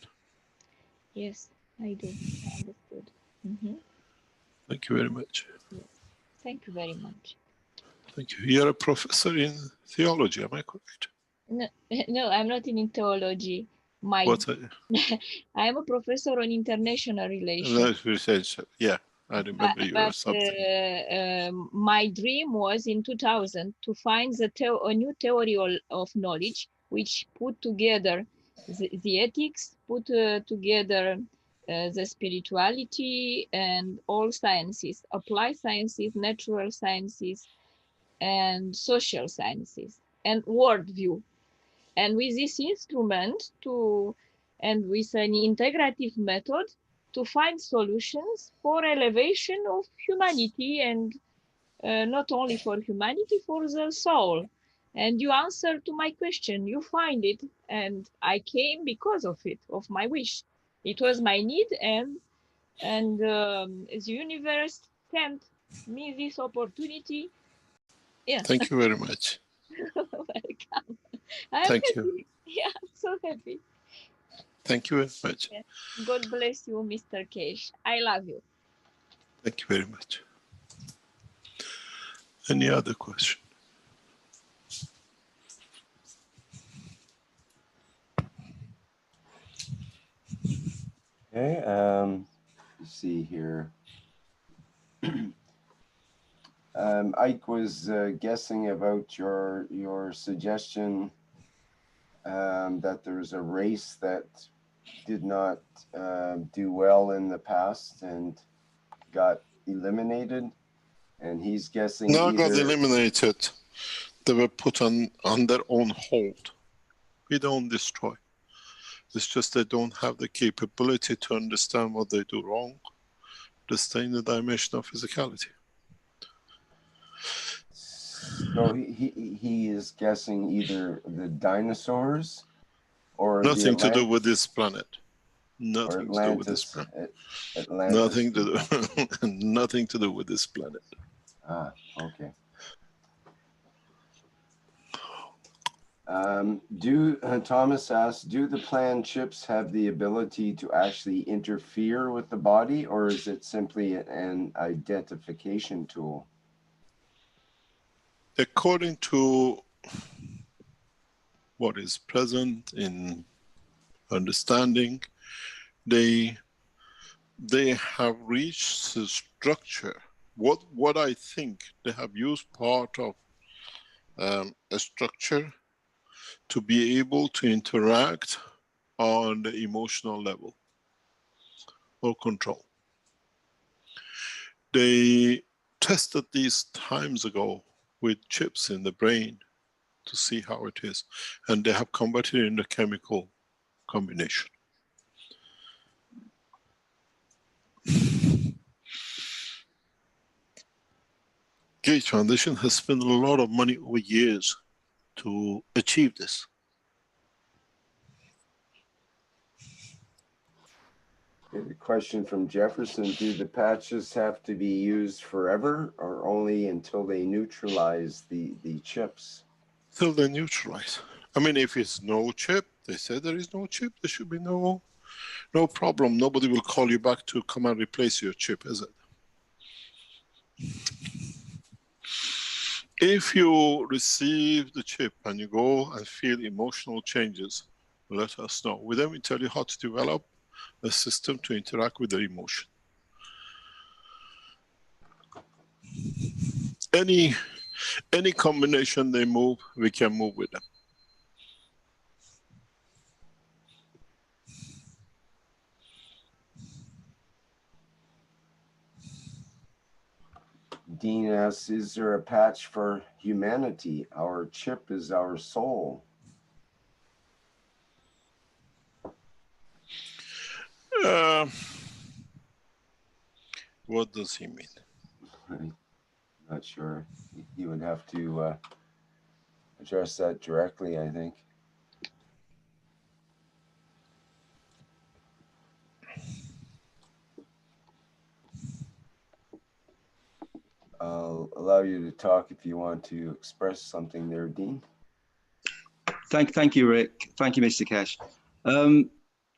Yes, I do. I understood. Mm-hmm. Thank you very much. Yes. Thank you very much. Thank you. You're a professor in theology, am I correct? No, no, I'm not in theology. What are you? I am a professor on international relations. Yeah, I remember you or But something. my dream was in 2000 to find a new theory of knowledge, which put together the ethics, put together the spirituality and all sciences, applied sciences, natural sciences, and social sciences, and worldview. And with this instrument and with an integrative method to find solutions for elevation of humanity, and not only for humanity, for the soul. And you answer to my question, you find it, and I came because of it, of my wish. It was my need, and the universe sent me this opportunity. Yeah. Thank you very much. Welcome. I'm Thank happy. you. Yeah, I'm so happy. Thank you very much. Yeah. God bless you, Mr. Keshe. I love you. Thank you very much. Any other question? Okay, let's see here. Ike was guessing about your suggestion that there's a race that did not do well in the past and got eliminated, and he's guessing No, either... got eliminated. They were put on their own hold. We don't destroy. It's just they don't have the capability to understand what they do wrong. They stay in the dimension of physicality. So he is guessing either the dinosaurs or Nothing the to do with this planet. Nothing to do with this planet. Nothing to do. Nothing to do with this planet. Ah, okay. Thomas asks, do the planned chips have the ability to actually interfere with the body, or is it simply an identification tool? According to what is present in understanding, they have reached the structure. What I think they have used part of a structure to be able to interact on the emotional level or control. They tested these times ago with chips in the brain to see how it is, and they have converted it into chemical combination. Gates Foundation has spent a lot of money over years to achieve this. A question from Jefferson, do the patches have to be used forever or only until they neutralize the chips? Till they neutralize. I mean, if it's no chip, they said there is no chip, there should be no problem. Nobody will call you back to come and replace your chip, is it? If you receive the chip and you go and feel emotional changes, let us know. Then we tell you how to develop a system to interact with the emotion. Any Any combination they move, we can move with them. Dean asks, is there a patch for humanity? Our chip is our soul. What does he mean? I'm not sure. You would have to address that directly, I think. I'll allow you to talk if you want to express something there, Dean. Thank you, Rick. Thank you, Mr. Keshe.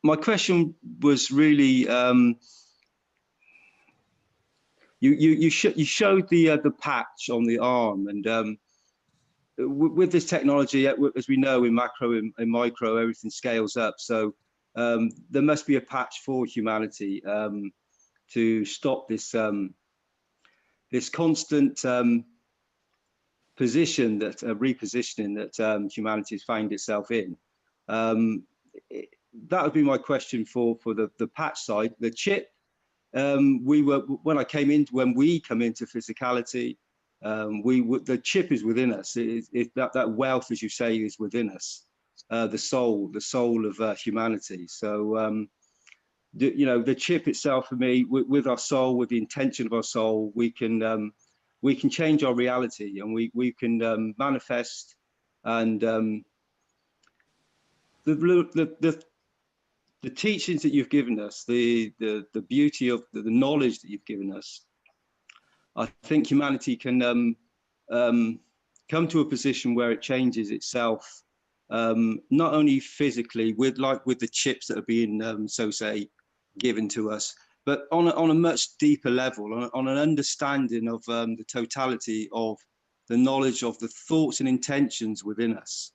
My question was really, you showed the patch on the arm, and with this technology, as we know, in macro and micro, everything scales up. So there must be a patch for humanity to stop this this constant position that repositioning that humanity has found itself in. That would be my question for the patch side. The chip, when we come into physicality, the chip is within us. That wealth, as you say, is within us. The soul of humanity. So the chip itself, for me, with our soul, with the intention of our soul, we can change our reality, and we can manifest. And the teachings that you've given us, the beauty of the knowledge that you've given us, I think humanity can come to a position where it changes itself, not only physically with the chips that are being given to us, but on a much deeper level, on an understanding of the totality of the knowledge of the thoughts and intentions within us.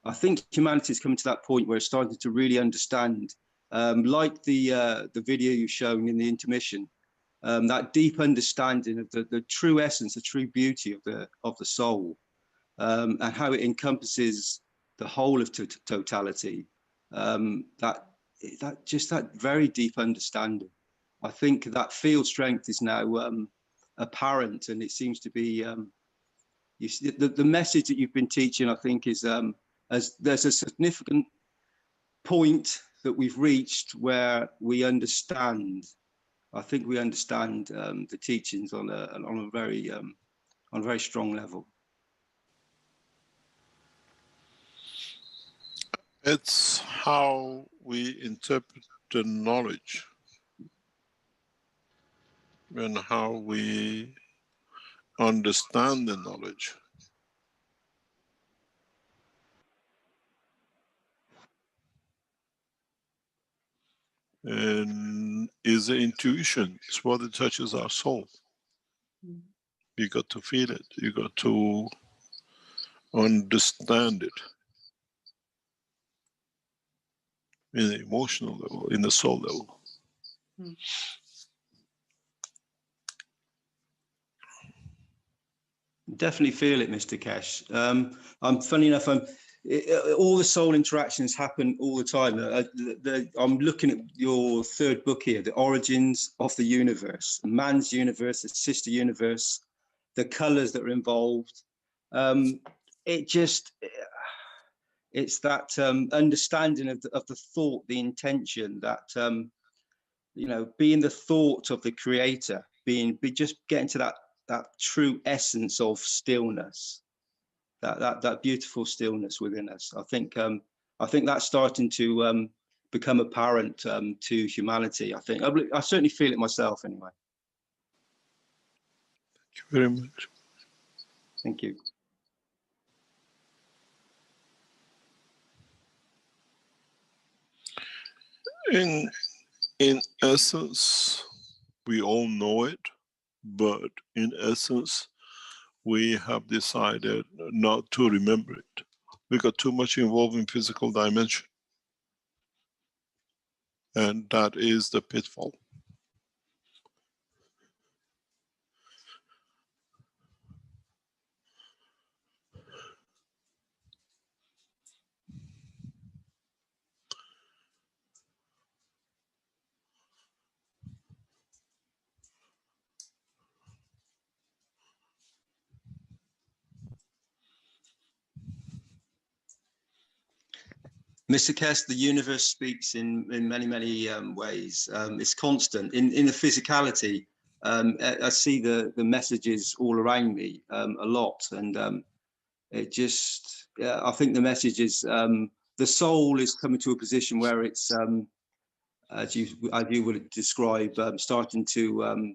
I think humanity is coming to that point where it's starting to really understand, like the video you've shown in the intermission, that deep understanding of the true essence, the true beauty of the soul, and how it encompasses the whole of totality. That very deep understanding. I think that field strength is now apparent, and it seems to be the message that you've been teaching, I think, is as there's a significant point that we've reached where we understand. I think we understand the teachings on a very strong level. It's how we interpret the knowledge and how we understand the knowledge. And is the intuition, it's what it touches our soul. You got to feel it, you got to understand it. In the emotional level, in the soul level. Definitely feel it, Mr. Keshe. I'm funny enough. All the soul interactions happen all the time. I'm looking at your third book here, The Origins of the Universe, Man's Universe, the Sister Universe, the colors that are involved. It's that understanding of the thought, the intention, that being the thought of the creator, just getting to that true essence of stillness, that beautiful stillness within us. I think that's starting to become apparent to humanity. I certainly feel it myself anyway. Thank you very much. Thank you. In essence, we all know it, but in essence, we have decided not to remember it. We got too much involved in physical dimension. And that is the pitfall. Mr. Keshe, the universe speaks in many ways. It's constant. In the physicality, I see the messages all around me a lot, and it just, I think the message is the soul is coming to a position where it's, as you would describe, starting to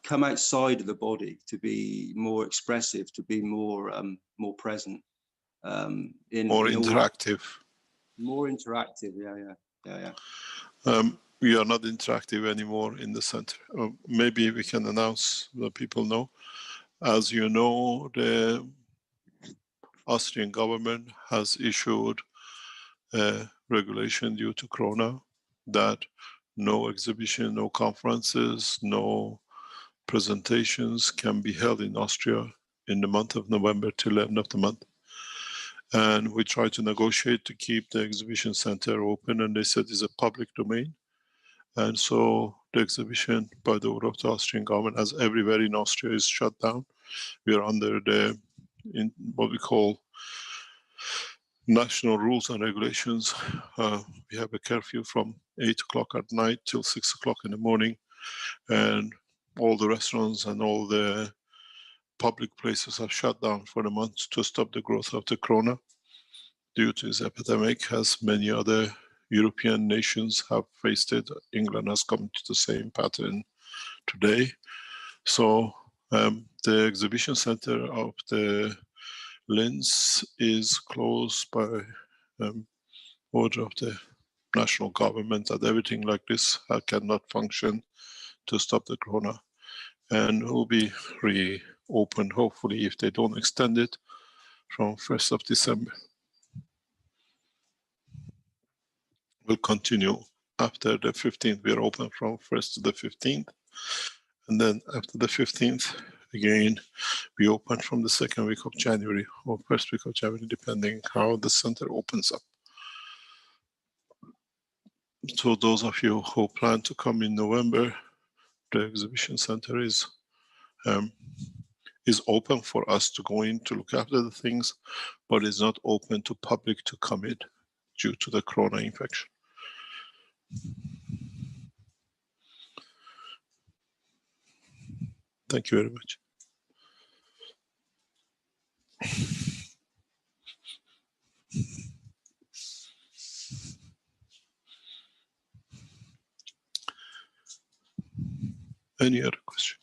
come outside of the body, to be more expressive, to be more present. More interactive. More interactive, yeah. We are not interactive anymore in the center. Maybe we can announce, that people know. As you know, the Austrian government has issued a regulation due to Corona that no exhibition, no conferences, no presentations can be held in Austria in the month of November till the end of the month. And we tried to negotiate to keep the exhibition center open, and they said it's a public domain. And so the exhibition by the order of the Austrian government, as everywhere in Austria, is shut down. We are under what we call national rules and regulations. We have a curfew from 8 o'clock at night till 6 o'clock in the morning. And all the restaurants and all the public places are shut down for a month to stop the growth of the corona due to this epidemic, as many other European nations have faced it. England has come to the same pattern today. So the exhibition center of the Linz is closed by order of the national government, that everything like this cannot function to stop the corona, and will be reopened, hopefully, if they don't extend it, from 1st of December. We'll continue after the 15th. We're open from 1st to the 15th. And then after the 15th, again, we open from the 2nd week of January or 1st week of January, depending how the center opens up. So those of you who plan to come in November, the exhibition center is open for us to go in to look after the things, but it's not open to public to come in due to the corona infection. Thank you very much. Any other question?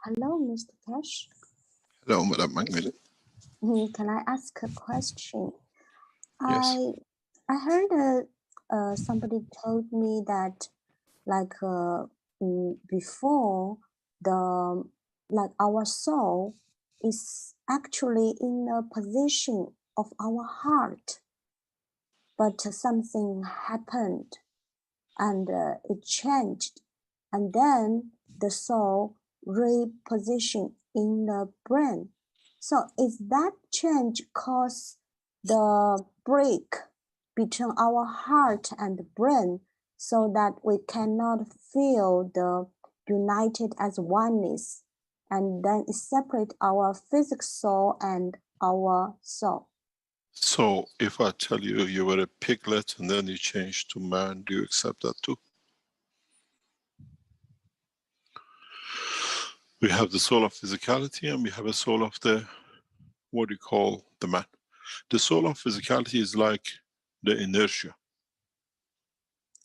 Hello, Mr. Keshe. Hello, Madam Magdalene. Can I ask a question? Yes. I heard somebody told me that before our soul is actually in a position of our heart, but something happened and it changed, and then the soul repositioned in the brain. So is that change cause the break between our heart and the brain, so that we cannot feel the united as oneness, and then it separate our physical soul and our soul? So if I tell you you were a piglet and then you changed to man, do you accept that too? We have the soul of physicality and we have a soul of what you call the man. The soul of physicality is like the inertia.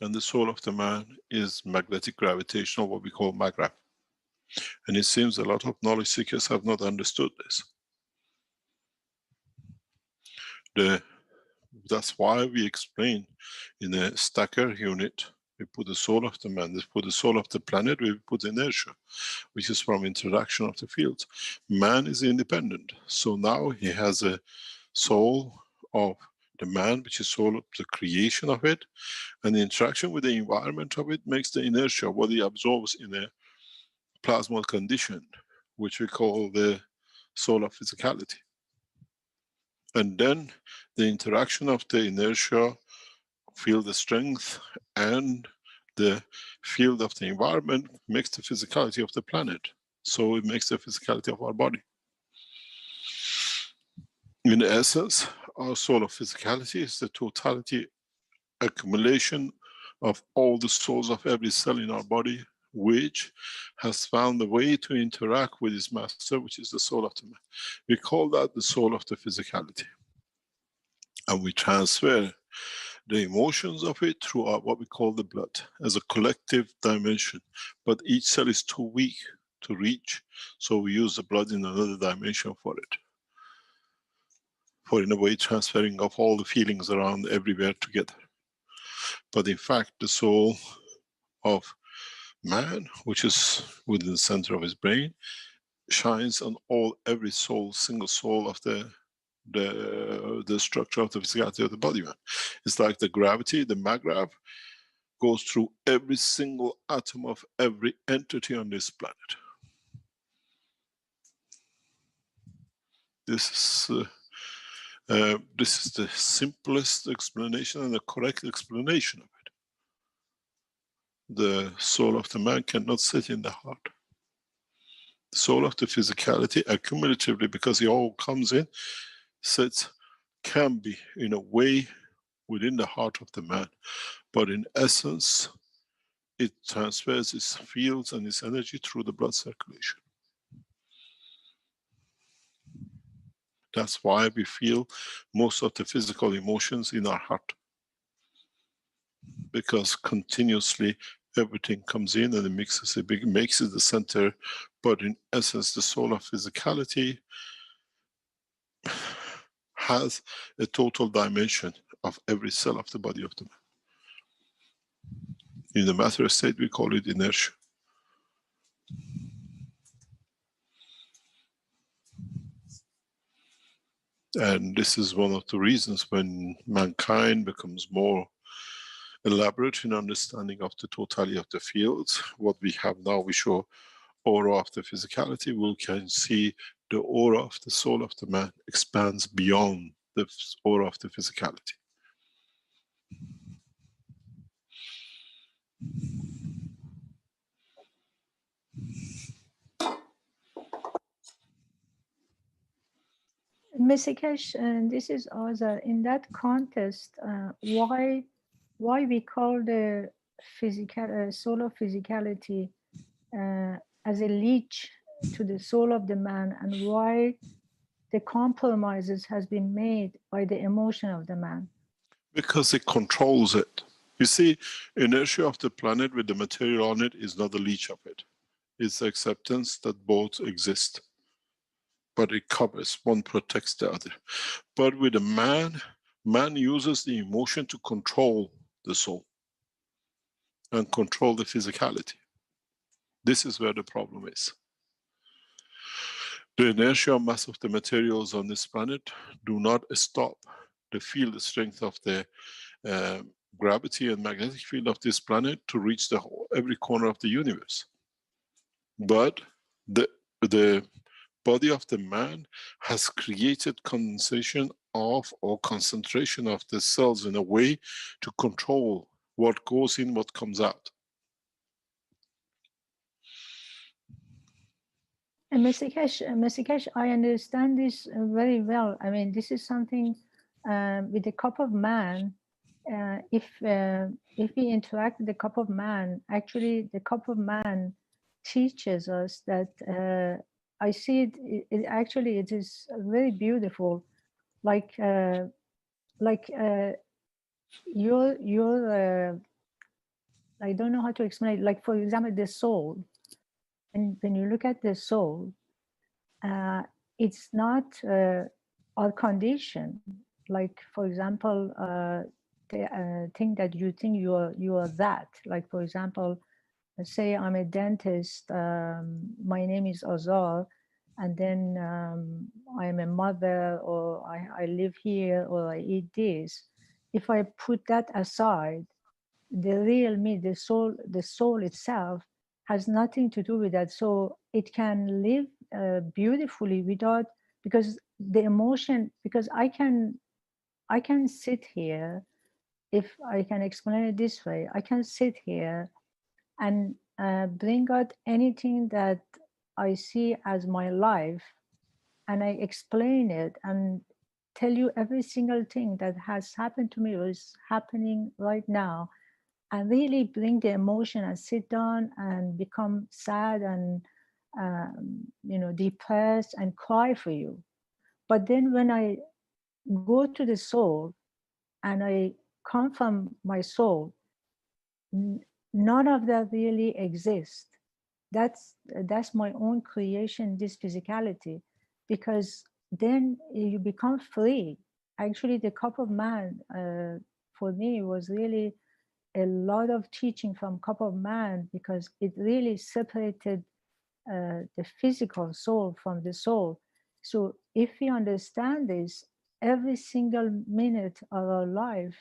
And the soul of the man is magnetic gravitational, what we call maggrav. And it seems a lot of knowledge seekers have not understood this. That's why we explain in a stacker unit, we put the soul of the man, we put the soul of the planet, we put inertia, which is from interaction of the fields. Man is independent. So now he has a soul of the man, which is soul of the creation of it, and the interaction with the environment of it makes the inertia, what he absorbs in a plasmal condition, which we call the soul of physicality. And then the interaction of the inertia, field the strength, and the field of the environment makes the physicality of the planet. So it makes the physicality of our body. In essence, our soul of physicality is the totality accumulation of all the souls of every cell in our body, which has found a way to interact with its master, which is the soul of the man. We call that the soul of the physicality. And we transfer the emotions of it through what we call the blood as a collective dimension. But each cell is too weak to reach, so we use the blood in another dimension for it. For in a way transferring of all the feelings around everywhere together. But in fact, the soul of man, which is within the center of his brain, shines on every soul, single soul of the structure of the physicality of the body, man. It's like the gravity, the maggrav, goes through every single atom of every entity on this planet. This is the simplest explanation and the correct explanation of it. The soul of the man cannot sit in the heart. The soul of the physicality, accumulatively, because it all comes in, sits, can be in a way within the heart of the man, but in essence, it transfers its fields and its energy through the blood circulation. That's why we feel most of the physical emotions in our heart, because continuously everything comes in and it makes it the center, but in essence, the soul of physicality has a total dimension of every cell of the body of the man. In the matter state, we call it inertia. And this is one of the reasons when mankind becomes more elaborate in understanding of the totality of the fields. What we have now, we show aura of the physicality. We can see the aura of the soul of the man expands beyond the aura of the physicality. Mr. Keshe, this is also in that context, why we call the soul of physicality as a leech to the soul of the man, and why the compromises has been made by the emotion of the man? Because it controls it. You see, inertia of the planet with the material on it is not the leech of it. It's acceptance that both exist. But it covers, one protects the other. But with a man uses the emotion to control the soul and control the physicality. This is where the problem is. The inertia mass of the materials on this planet do not stop the field strength of the gravity and magnetic field of this planet to reach every corner of the universe. But the body of the man has created condensation of or concentration of the cells in a way to control what goes in, what comes out. And Mr. Keshe, I understand this very well. I mean, this is something with the cup of man. If we interact with the cup of man, actually, the cup of man teaches us that. I see it actually, it is very beautiful. Like your I don't know how to explain it. Like, for example, the soul. And when you look at the soul, it's not our condition. Like, for example, the thing that you think you are that. Like, for example, say I'm a dentist, my name is Azar, and then I'm a mother, or I live here, or I eat this. If I put that aside, the real me, the soul itself has nothing to do with that. So it can live beautifully without, because the emotion, because I can sit here, if I can explain it this way, I can sit here and bring out anything that I see as my life, and I explain it, and tell you every single thing that has happened to me or is happening right now, and really bring the emotion and sit down and become sad and depressed and cry for you. But then when I go to the soul and I come from my soul, none of that really exists. That's my own creation, this physicality, because then you become free. Actually, the cup of man for me was really a lot of teaching from cup of man, because it really separated the physical soul from the soul. So if we understand this, every single minute of our life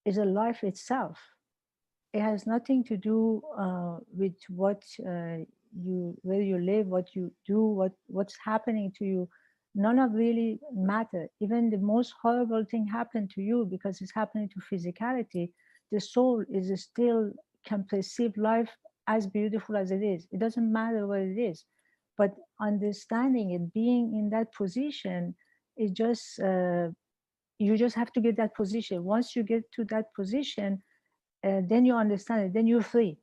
is a life itself. It has nothing to do with what where you live, what you do, what's happening to you. None of really matter. Even the most horrible thing happened to you because it's happening to physicality. The soul is still can perceive life as beautiful as it is. It doesn't matter what it is, but understanding it, being in that position, it just you just have to get that position. Once you get to that position, then you understand it. Then you're free.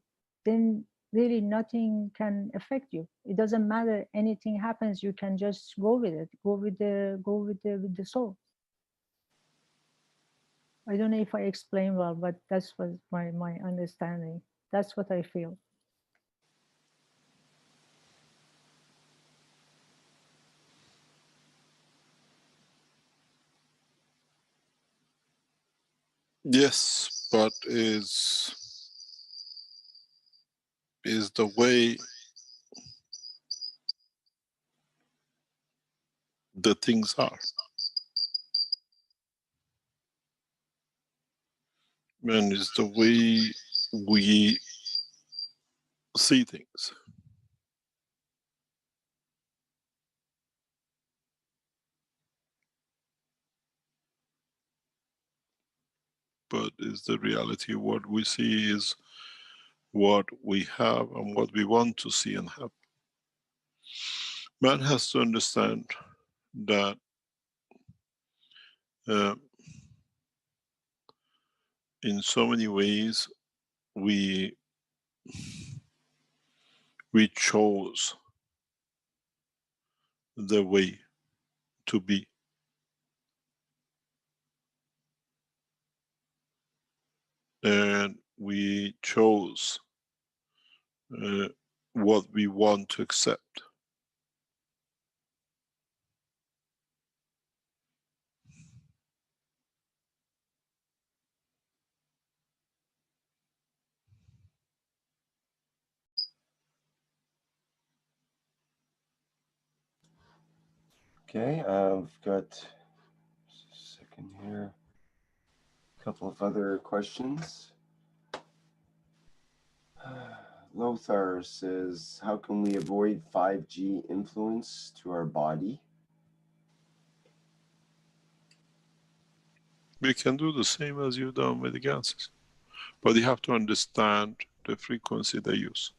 Then really nothing can affect you. It doesn't matter. Anything happens, you can just go with it. Go with the soul. I don't know if I explain well, but that's what my understanding. That's what I feel. Yes, but is the way the things are. And it's the way we see things. But is the reality what we see is what we have and what we want to see and have. Man has to understand that in so many ways we chose the way to be. And we chose what we want to accept. Okay, I've got a second here. A couple of other questions. Lothar says, how can we avoid 5G influence to our body? We can do the same as you've done with the gases, but you have to understand the frequency they use.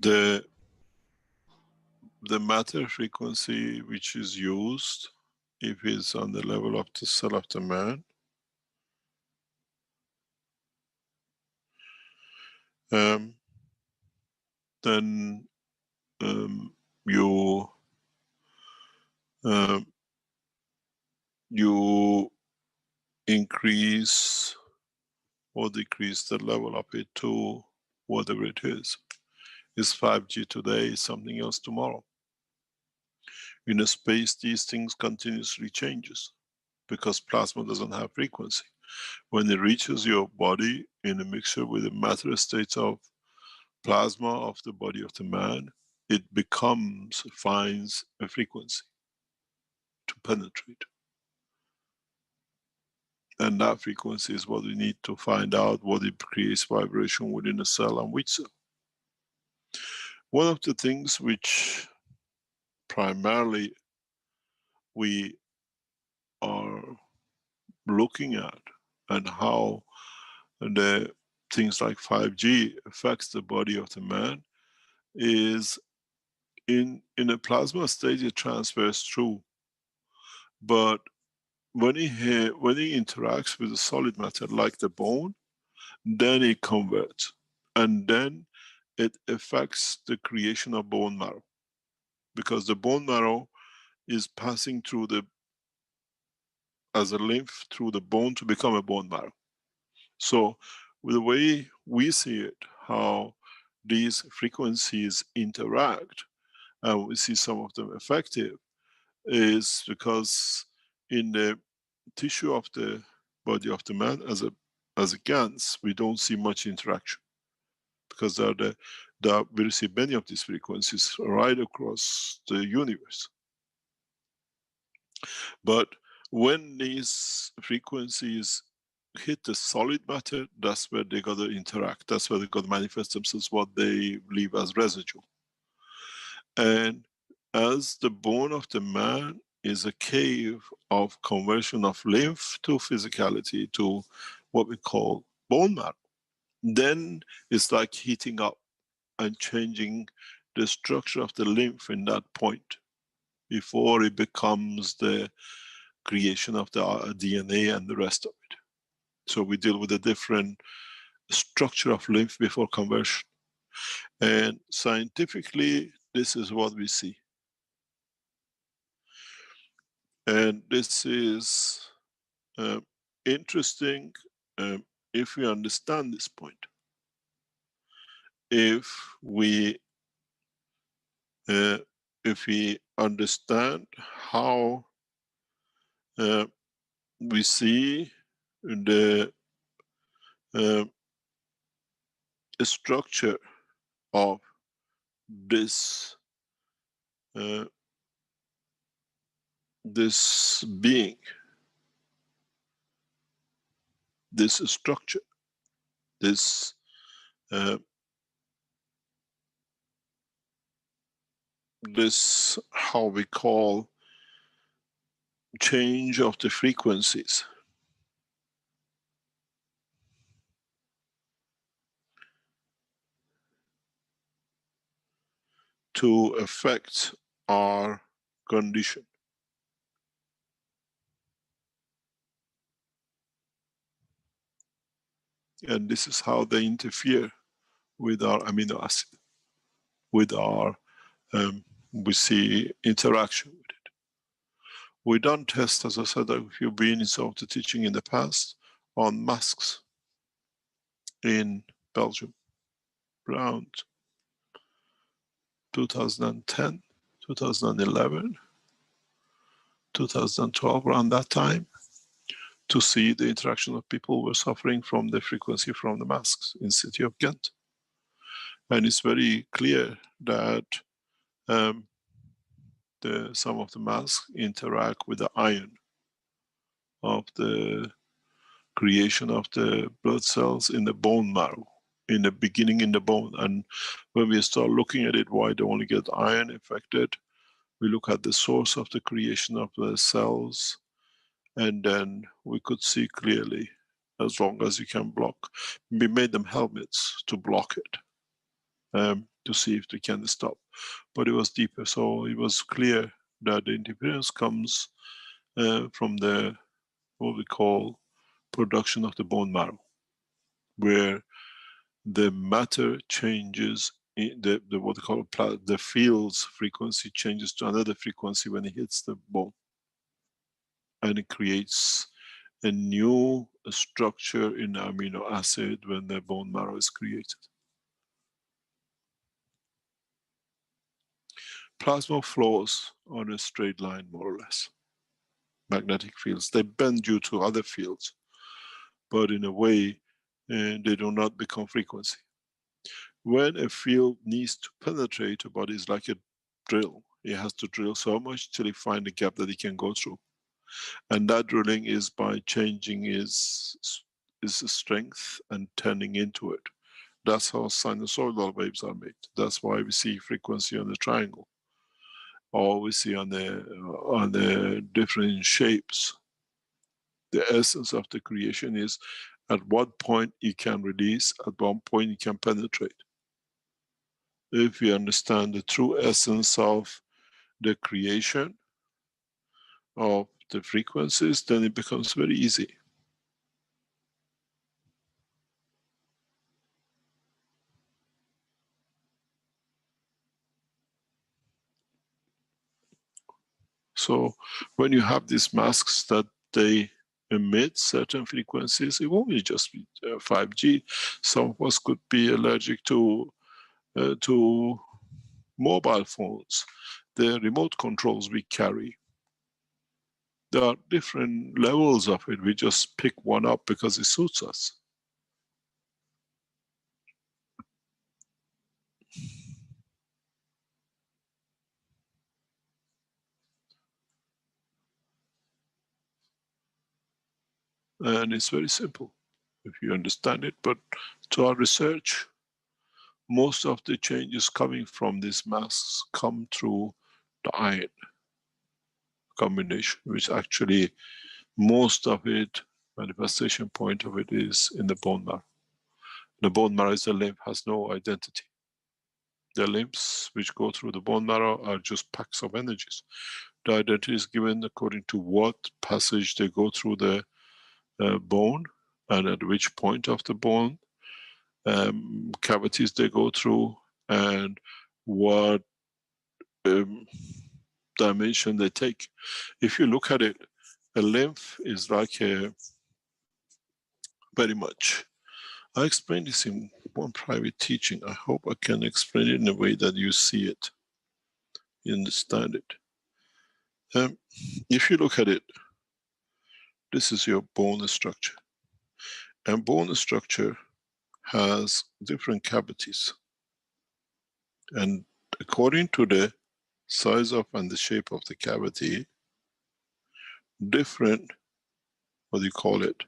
The matter frequency which is used, if it's on the level of the cell of the man, then you increase or decrease the level of it to whatever it is. It's 5G today, something else tomorrow. In a space, these things continuously changes because plasma doesn't have frequency. When it reaches your body in a mixture with the matter states of plasma of the body of the man, it finds a frequency to penetrate. And that frequency is what we need to find out what it creates vibration within a cell and which cell. One of the things which primarily we are looking at and how the things like 5G affects the body of the man is in a plasma state, it transfers through, but when it interacts with the solid matter like the bone, then it converts, and then it affects the creation of bone marrow, because the bone marrow is passing through as a lymph through the bone to become a bone marrow. So with the way we see it, how these frequencies interact, and we see some of them effective, is because in the tissue of the body of the man as a gans, we don't see much interaction, because we receive many of these frequencies right across the universe. But when these frequencies hit the solid matter, that's where they got to interact. That's where they got to manifest themselves, what they leave as residue. And as the bone of the man is a cave of conversion of lymph to physicality, to what we call bone marrow, then it's like heating up and changing the structure of the lymph in that point before it becomes the creation of the DNA and the rest of it. So we deal with a different structure of lymph before conversion. And scientifically, this is what we see. And this is interesting if we understand this point. If we understand how we see the structure of this this being, this structure, this this how we call change of the frequencies. To affect our condition. And this is how they interfere with our amino acid, with our, we see interaction with it. We done tests, as I said, if you've been in some of the teaching in the past, on masks in Belgium, around 2010, 2011, 2012, around that time, to see the interaction of people who were suffering from the frequency from the masks in the city of Ghent. And it's very clear that some of the masks interact with the iron of the creation of the blood cells in the bone marrow, in the beginning in the bone. And when we start looking at it, why they only get iron affected, we look at the source of the creation of the cells, and then we could see clearly, as long as you can block. We made them helmets to block it, to see if they can stop. But it was deeper, so it was clear that the interference comes from the, what we call, production of the bone marrow, where the matter changes, the what we call the field's frequency changes to another frequency when it hits the bone. And it creates a new structure in amino acid when the bone marrow is created. Plasma flows on a straight line, more or less. Magnetic fields, they bend due to other fields, but in a way, they do not become frequency. When a field needs to penetrate a body, it's like a drill. It has to drill so much till it finds a gap that it can go through. And that drilling is by changing its strength and turning into it. That's how sinusoidal waves are made. That's why we see frequency on the triangle, or we see on the different shapes. The essence of the creation is at what point you can release, at what point you can penetrate. if we understand the true essence of the creation of the frequencies, then it becomes very easy. So when you have these masks that they emit certain frequencies, it won't be just 5G. Some of us could be allergic to mobile phones, the remote controls we carry. There are different levels of it. We just pick one up because it suits us. And it's very simple if you understand it. But to our research, most of the changes coming from these masks come through the iron combination, which actually most of it, manifestation point of it, is in the bone marrow. The bone marrow is the lymph, has no identity. The lymphs which go through the bone marrow are just packs of energies. The identity is given according to what passage they go through the bone and at which point of the bone cavities they go through and what dimension they take. If you look at it, a lymph is like a very much. I explained this in one private teaching. I hope I can explain it in a way that you see it, you understand it. If you look at it, this is your bone structure. And bone structure has different cavities. And according to the size of and the shape of the cavity, different, what do you call it,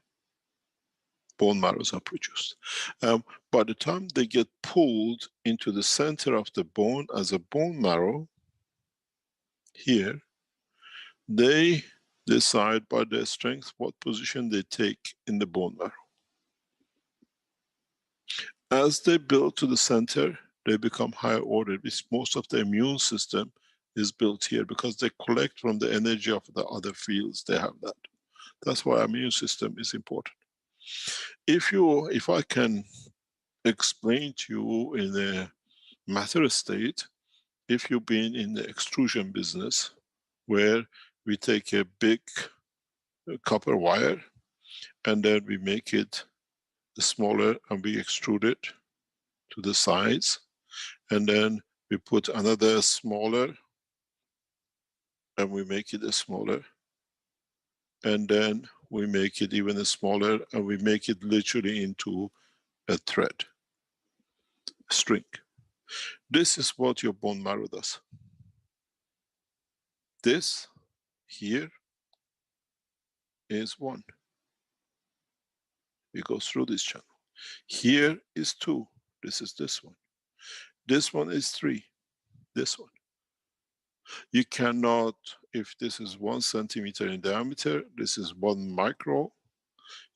bone marrows are produced. By the time they get pulled into the center of the bone as a bone marrow, here, they decide by their strength what position they take in the bone marrow. As they build to the center, they become higher ordered, which most of the immune system is built here because they collect from the energy of the other fields. They have that. That's why immune system is important. If I can explain to you in a matter state, if you've been in the extrusion business, where we take a big copper wire and then we make it smaller and we extrude it to the sides, and then we put another smaller and we make it smaller, and then we make it even smaller and we make it literally into a thread, a string. This is what your bone marrow does. This here is 1. It goes through this channel. Here is 2. This is this one. This one is 3. This one. You cannot, if this is 1 centimeter in diameter, this is 1 micro,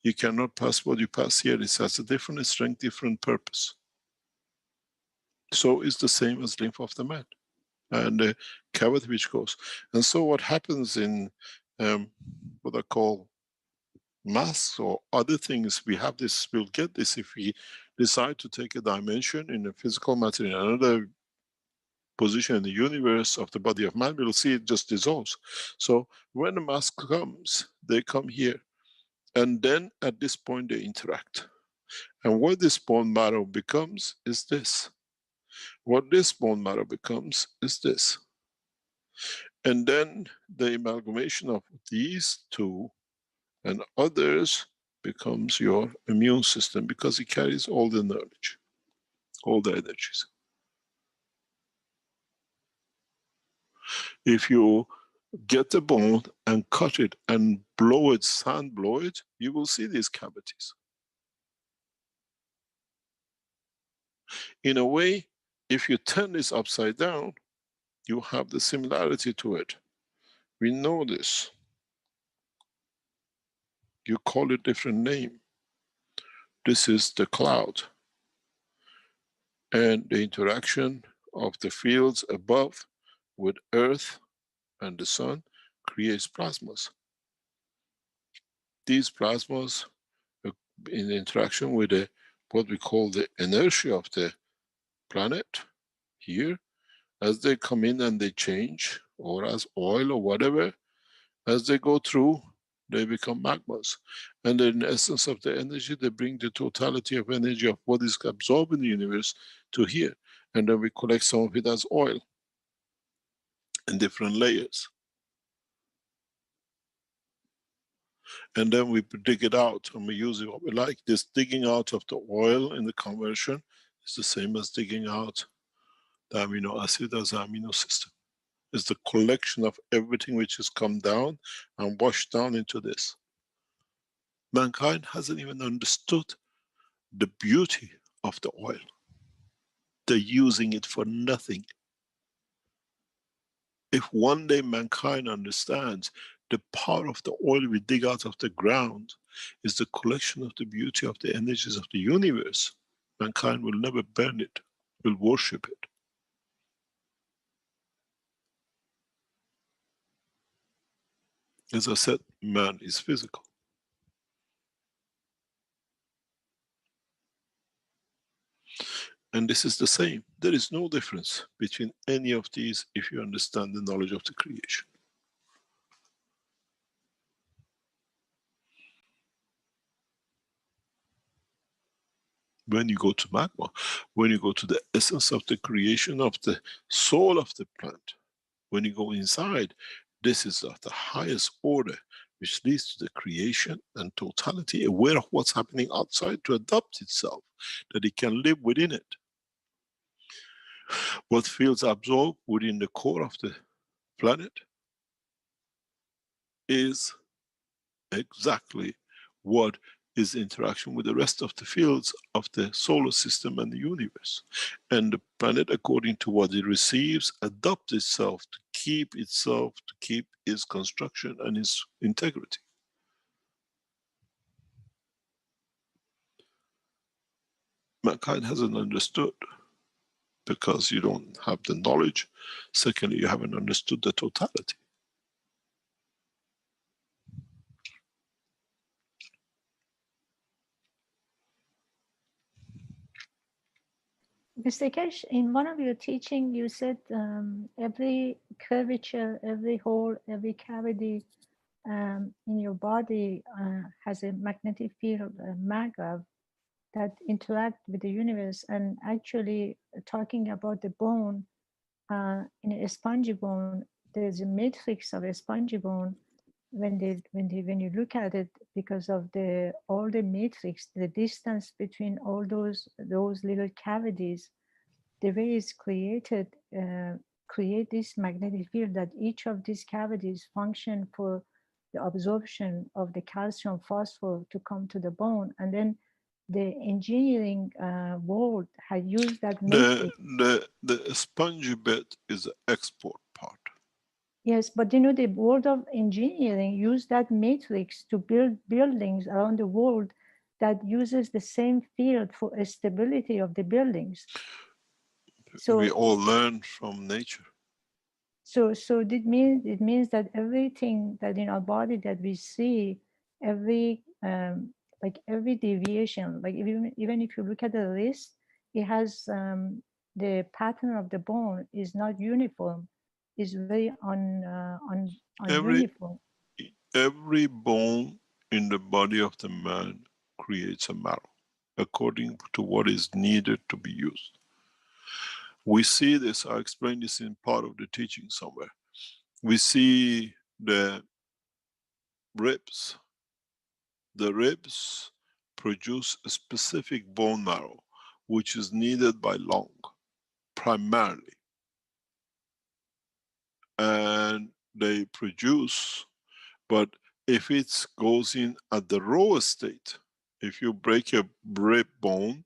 you cannot pass what you pass here. This has a different strength, different purpose. So it's the same as lymph of the man and the cavity which goes. And so what happens in what I call masks or other things, we have this, we'll get this if we decide to take a dimension in a physical matter in another position in the universe of the body of man, we'll see it just dissolves. So when the mask comes, they come here. And then at this point they interact. And what this bone marrow becomes is this. What this bone marrow becomes is this. And then the amalgamation of these two and others becomes your immune system because it carries all the knowledge, all the energies. If you get the bone and cut it and blow it, sand blow it, you will see these cavities. In a way, if you turn this upside down, you have the similarity to it. We know this. You call it different name. This is the cloud. And the interaction of the fields above with Earth and the Sun creates plasmas. These plasmas, in interaction with what we call the inertia of the planet here, as they come in and they change, or as oil or whatever, as they go through, they become magmas. And in the essence of the energy, they bring the totality of energy of what is absorbed in the universe to here. And then we collect some of it as oil in different layers. And then we dig it out and we use it what we like. This digging out of the oil in the conversion is the same as digging out the amino acid as an amino system. It's the collection of everything which has come down and washed down into this. Mankind hasn't even understood the beauty of the oil. They're using it for nothing. If one day mankind understands the power of the oil we dig out of the ground is the collection of the beauty of the energies of the universe, mankind will never burn it, will worship it. As I said, man is physical. And this is the same. There is no difference between any of these if you understand the knowledge of the creation. When you go to magma, when you go to the essence of the creation of the soul of the plant, when you go inside, this is of the highest order, which leads to the creation and totality, aware of what's happening outside to adapt itself, that it can live within it. What feels absorbed within the core of the planet is exactly what is interaction with the rest of the fields of the solar system and the universe. And the planet, according to what it receives, adapts itself to keep its construction and its integrity. Mankind hasn't understood because you don't have the knowledge. Secondly, you haven't understood the totality. Mr. Keshe, in one of your teaching, you said every curvature, every hole, every cavity in your body has a magnetic field, magnev, that interact with the universe. And actually, talking about the bone, in a spongy bone, there's a matrix of a spongy bone. When you look at it, because of all the matrix, the distance between all those little cavities, the way it's created, create this magnetic field that each of these cavities function for the absorption of the calcium phosphor to come to the bone. And then the engineering world had used that matrix. The spongy bit is the export part. Yes, but you know, the world of engineering used that matrix to build buildings around the world that uses the same field for stability of the buildings. So we all learn from nature. So it means that everything that in our body that we see, every every deviation, like even if you look at the wrist, it has the pattern of the bone is not uniform, is very uniform. Every bone in the body of the man creates a marrow according to what is needed to be used. We see this, I explained this in part of the teaching somewhere. We see the ribs. The ribs produce a specific bone marrow, which is needed by lung, primarily. And they produce, but if it goes in at the raw state, if you break a rib bone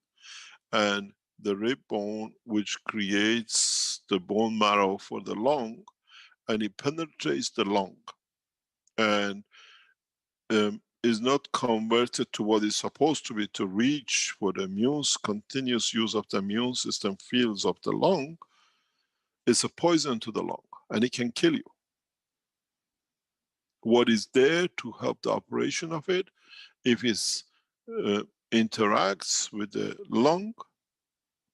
and the rib bone which creates the bone marrow for the lung, and it penetrates the lung and is not converted to what is supposed to be to reach for the continuous use of the immune system fields of the lung, It's a poison to the lung and it can kill you. What is there to help the operation of it? If it interacts with the lung,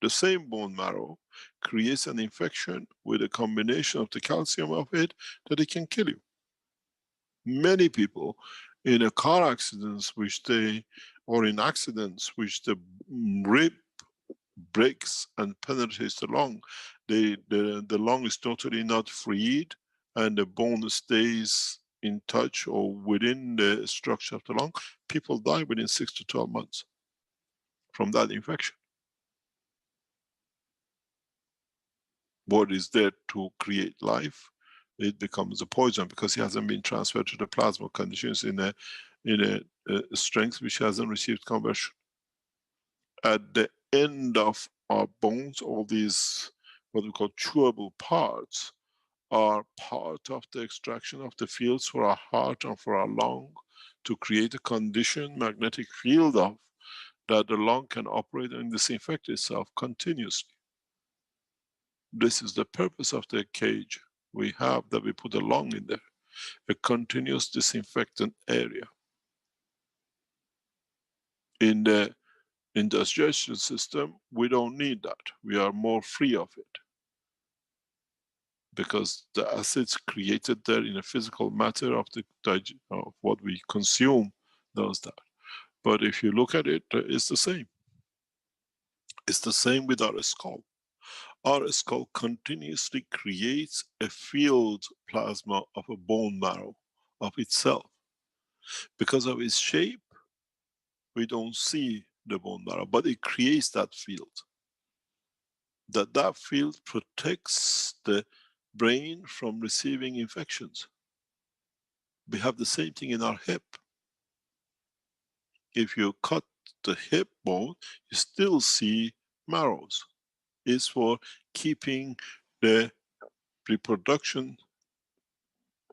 the same bone marrow creates an infection with a combination of the calcium of it that it can kill you. Many people in a car accidents or in accidents which the rib breaks and penetrates the lung, the lung is totally not freed and the bone stays in touch or within the structure of the lung. People die within 6 to 12 months from that infection. What is there to create life, it becomes a poison because it hasn't been transferred to the plasma conditions in a strength which hasn't received conversion. At the end of our bones, all these what we call chewable parts are part of the extraction of the fields for our heart and for our lung to create a condition, magnetic field of that the lung can operate and disinfect itself continuously. This is the purpose of the cage we have, that we put a lung in there, a continuous disinfectant area. In the digestion system, we don't need that. We are more free of it because the acids created there in a physical matter of what we consume does that. But if you look at it, it's the same. It's the same with our skull. Our skull continuously creates a field plasma of a bone marrow of itself. Because of its shape, we don't see the bone marrow, but it creates that field. That field protects the brain from receiving infections. We have the same thing in our hip. If you cut the hip bone, you still see marrows. It's for keeping the reproduction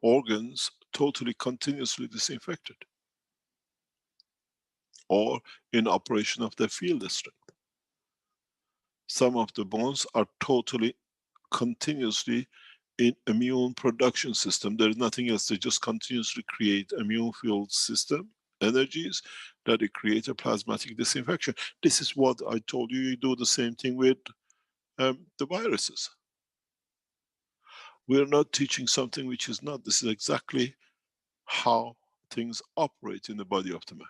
organs totally continuously disinfected, or in operation of the field strength. Some of the bones are totally continuously in immune production system. There is nothing else. They just continuously create immune field system energies that it create a plasmatic disinfection. This is what I told you. You do the same thing with the viruses. We are not teaching something which is not. This is exactly how things operate in the body of the man.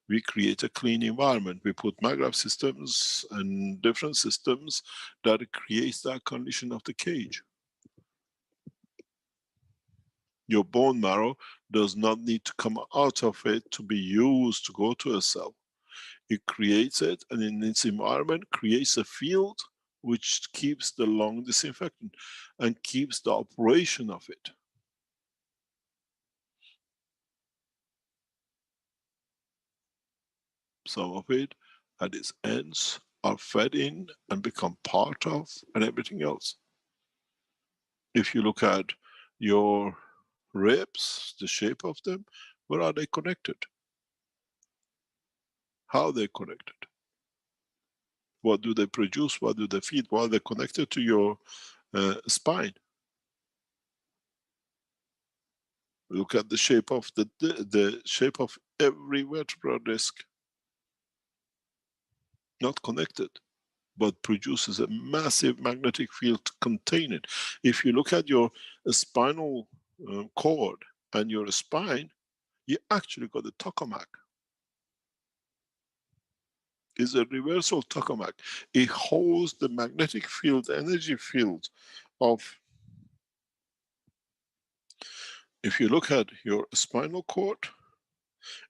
We create a clean environment. We put maggrav systems and different systems that creates that condition of the cage. Your bone marrow does not need to come out of it to be used to go to a cell. It creates it, and in its environment creates a field which keeps the lung disinfected and keeps the operation of it. Some of it at its ends are fed in and become part of and everything else. If you look at your ribs, the shape of them, where are they connected? How are they connected? What do they produce? What do they feed? Well, they're connected to your spine. Look at the shape of the shape of every vertebral disc. Not connected, but produces a massive magnetic field to contain it. If you look at your spinal cord and your spine, you actually got a tokamak. It's a reversal tokamak. It holds the magnetic field, energy field of. If you look at your spinal cord,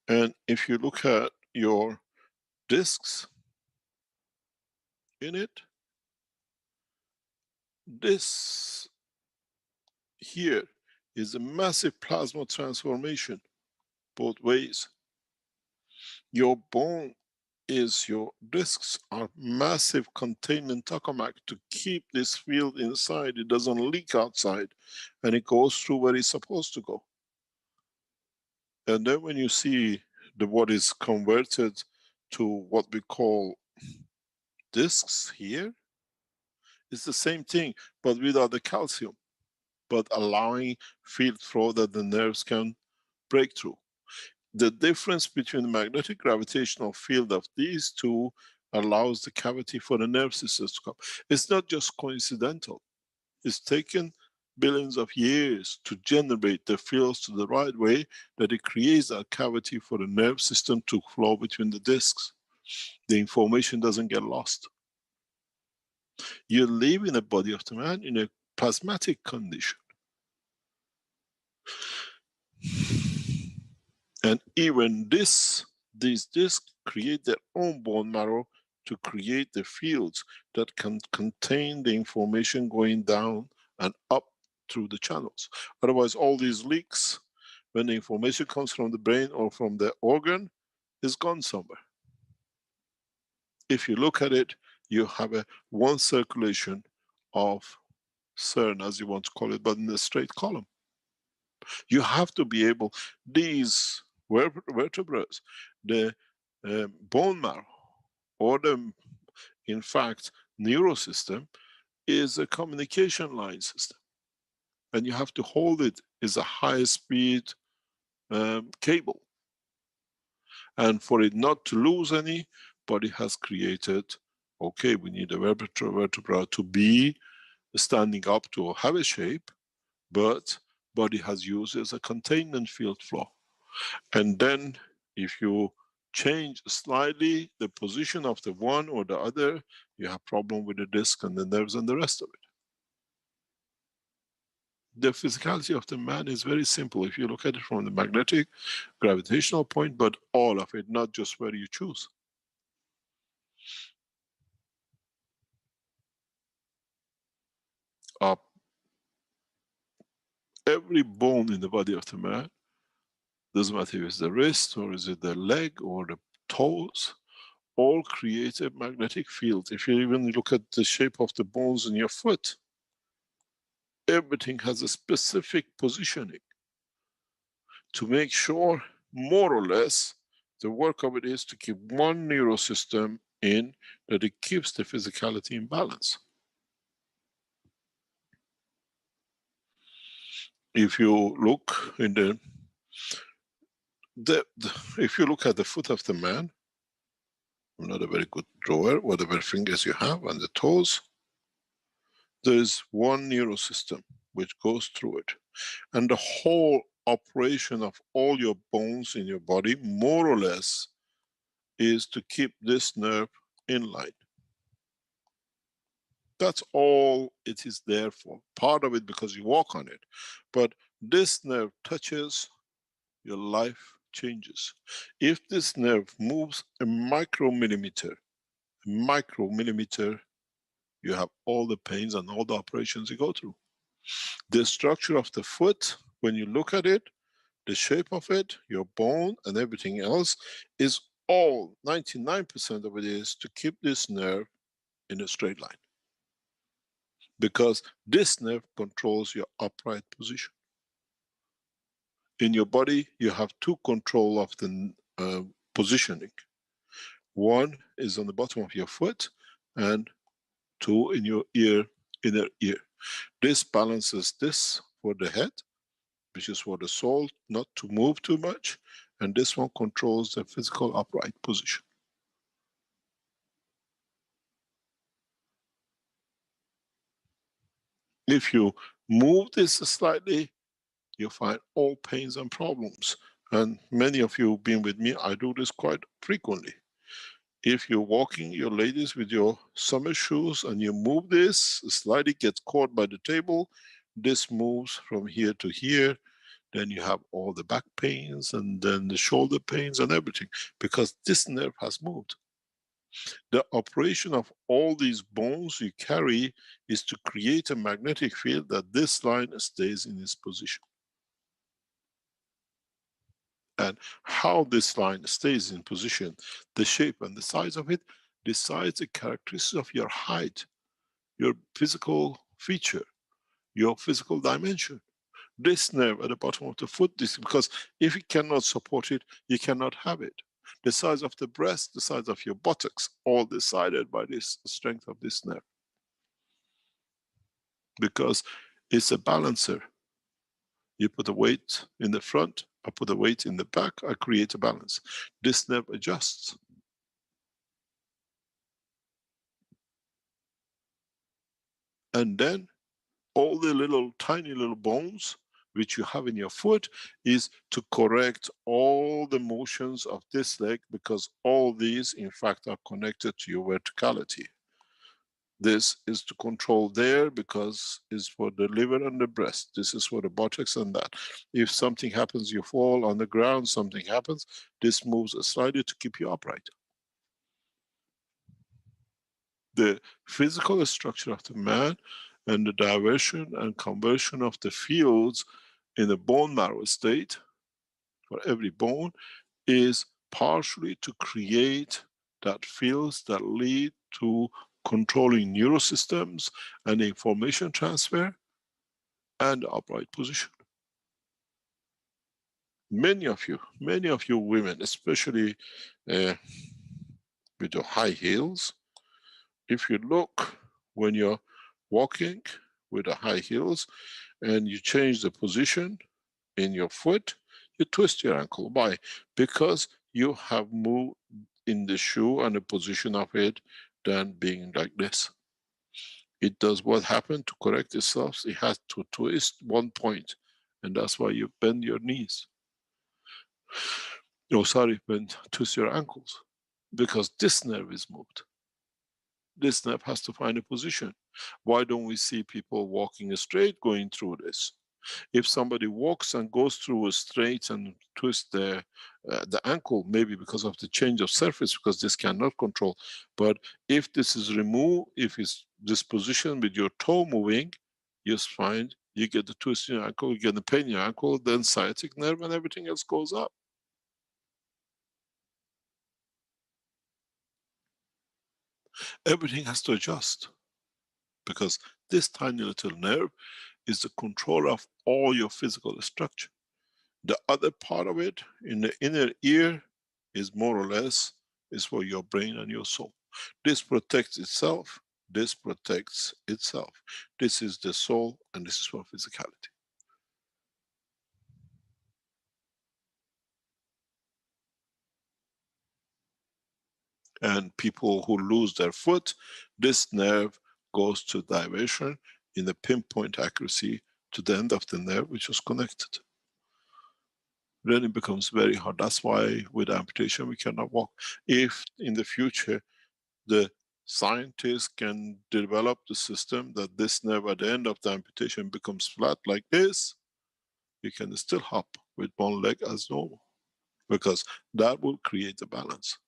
and if you look at your discs in it, this here is a massive plasma transformation both ways. Your bone is, your discs are massive containment tokamak to keep this field inside. It doesn't leak outside and it goes through where it's supposed to go. And then when you see what is converted to what we call discs here, It's the same thing, but without the calcium, but allowing field flow that the nerves can break through. The difference between the magnetic gravitational field of these two allows the cavity for the nerve system to come. It's not just coincidental. It's taken billions of years to generate the fields to the right way that it creates that cavity for the nerve system to flow between the discs. The information doesn't get lost. You live in the body of the man in a plasmatic condition. And even these discs create their own bone marrow to create the fields that can contain the information going down and up through the channels. Otherwise, all these leaks, when the information comes from the brain or from the organ, is gone somewhere. If you look at it, you have a one circulation of CERN, as you want to call it, but in a straight column. You have to be able, these vertebrae, the bone marrow, or the, in fact, neurosystem, is a communication line system. And you have to hold it as a high speed cable. And for it not to lose any, body has created, okay, we need a vertebra to be standing up to have a shape, but body has used as a containment field flow. And then if you change slightly the position of the one or the other, you have problem with the disc and the nerves and the rest of it. The physicality of the man is very simple if you look at it from the magnetic, gravitational point, but all of it, not just where you choose. Every bone in the body of the man, doesn't matter if it's the wrist or is it the leg or the toes, all create a magnetic field. If you even look at the shape of the bones in your foot, everything has a specific positioning to make sure, more or less, the work of it is to keep one neurosystem in, that it keeps the physicality in balance. If you look in if you look at the foot of the man, I'm not a very good drawer, whatever fingers you have and the toes, there is one neurosystem which goes through it. And the whole operation of all your bones in your body, more or less, is to keep this nerve in line. That's all it is there for. Part of it because you walk on it. But this nerve touches, your life changes. If this nerve moves a micromillimeter, you have all the pains and all the operations you go through. The structure of the foot, when you look at it, the shape of it, your bone and everything else, is all, 99% of it is to keep this nerve in a straight line. Because this nerve controls your upright position. In your body, you have two control of the positioning. One is on the bottom of your foot, and two in your ear, inner ear. This balances this for the head, which is for the soul, not to move too much, and this one controls the physical upright position. If you move this slightly, you find all pains and problems. And many of you have been with me, I do this quite frequently. If you're walking, your ladies, with your summer shoes and you move this, slightly gets caught by the table, this moves from here to here, then you have all the back pains and then the shoulder pains and everything, because this nerve has moved. The operation of all these bones you carry is to create a magnetic field that this line stays in its position. And how this line stays in position, the shape and the size of it, decides the characteristics of your height, your physical feature, your physical dimension. This nerve at the bottom of the foot, this, because if you cannot support it, you cannot have it. The size of the breast, the size of your buttocks, all decided by this strength of this nerve. because it's a balancer. You put a weight in the front, I put a weight in the back, I create a balance. This nerve adjusts. And then all the little tiny little bones which you have in your foot is to correct all the motions of this leg, because all these in fact are connected to your verticality. This is to control there because it's for the liver and the breast. This is for the buttocks and that. If something happens, you fall on the ground, something happens, this moves slightly to keep you upright. The physical structure of the man and the diversion and conversion of the fields in the bone marrow state for every bone is partially to create that fields that lead to controlling neurosystems and information transfer and upright position. Many of you women, especially with your high heels, if you look when you're walking with the high heels and you change the position in your foot, you twist your ankle. Why? Because you have moved in the shoe and the position of it than being like this. It does what happened to correct itself. It has to twist one point, and that's why you bend your knees. No, sorry, twist your ankles, because this nerve is moved. This nerve has to find a position. Why don't we see people walking straight going through this? If somebody walks and goes through a straight and twists the ankle, maybe because of the change of surface, because this cannot control. But if this is removed, if it's this position with your toe moving, you find you get the twist in your ankle, you get the pain in your ankle, then sciatic nerve and everything else goes up. Everything has to adjust, because this tiny little nerve is the controller of all your physical structure. The other part of it, in the inner ear, is more or less is for your brain and your soul. This protects itself, this protects itself. This is the soul, and this is for physicality. And people who lose their foot, this nerve goes to diversion in a pinpoint accuracy to the end of the nerve which was connected. Then it becomes very hard. That's why with amputation we cannot walk. If in the future the scientists can develop the system that this nerve at the end of the amputation becomes flat like this, you can still hop with one leg as normal, because that will create a balance.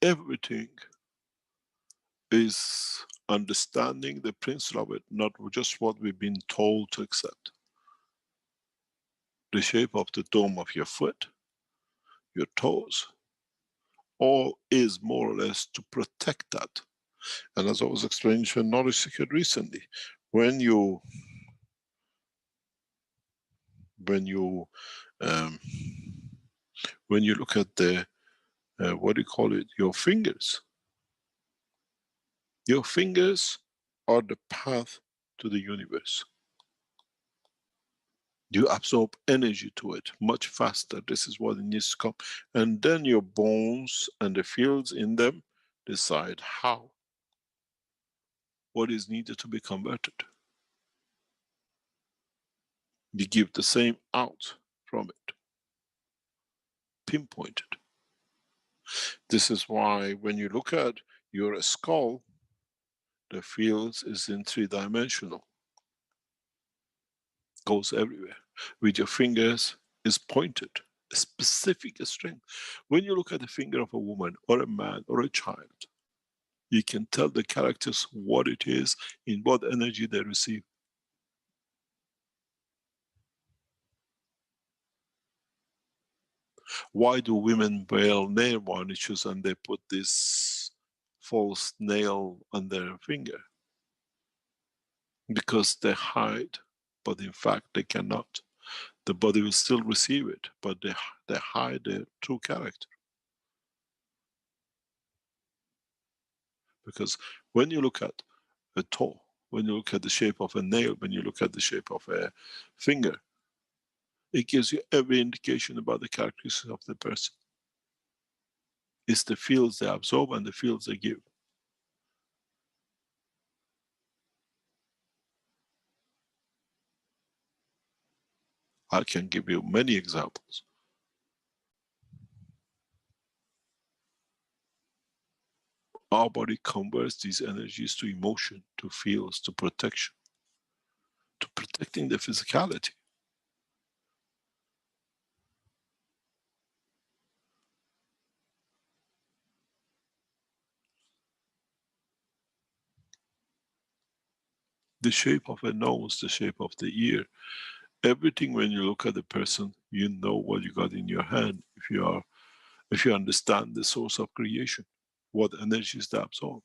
Everything is understanding the principle of it, not just what we've been told to accept. The shape of the dome of your foot, your toes, all is more or less to protect that. And as I was explaining to a knowledge seeker recently, when you look at the what do you call it, your fingers are the path to the universe. You absorb energy to it much faster. This is what it needs to come. And then your bones and the fields in them decide how, what is needed to be converted. You give the same out from it, pinpointed. This is why when you look at your skull, the fields is in three-dimensional. Goes everywhere. With your fingers is pointed, a specific strength. When you look at the finger of a woman or a man or a child, you can tell the characters what it is, in what energy they receive. Why do women wear nail varnishes and they put this false nail on their finger? Because they hide, but in fact they cannot. The body will still receive it, but they hide their true character. Because when you look at a toe, when you look at the shape of a nail, when you look at the shape of a finger, it gives you every indication about the characteristics of the person. It's the fields they absorb and the fields they give. I can give you many examples. Our body converts these energies to emotion, to fields, to protection, to protecting the physicality. The shape of a nose, the shape of the ear, everything when you look at the person, you know what you got in your hand if you understand the source of creation, what energies they absorb.